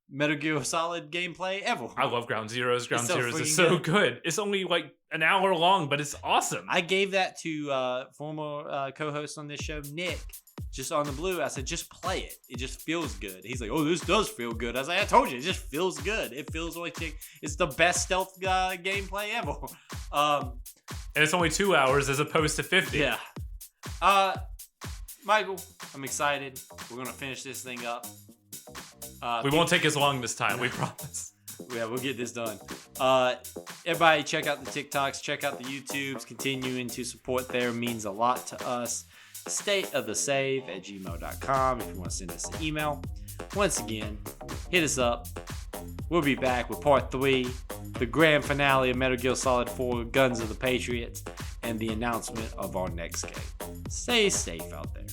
Metal Gear Solid gameplay ever. I love Ground Zeroes. Ground Zeroes is so good. It's only like an hour long, but it's awesome. I gave that to former co-host on this show, Nick, just on the blue. I said, just play it. It just feels good. He's like, oh, this does feel good. I was like, I told you, it just feels good. It feels like it's the best stealth gameplay ever. And it's only 2 hours as opposed to 50. Yeah. Michael, I'm excited. We're going to finish this thing up. We won't take as long this time, we promise. Yeah, we'll get this done. Everybody check out the TikToks, check out the YouTubes. Continuing to support there means a lot to us. stateofthesave@gmail.com if you want to send us an email. Once again, hit us up. We'll be back with part 3, the grand finale of Metal Gear Solid 4, Guns of the Patriots, and the announcement of our next game. Stay safe out there.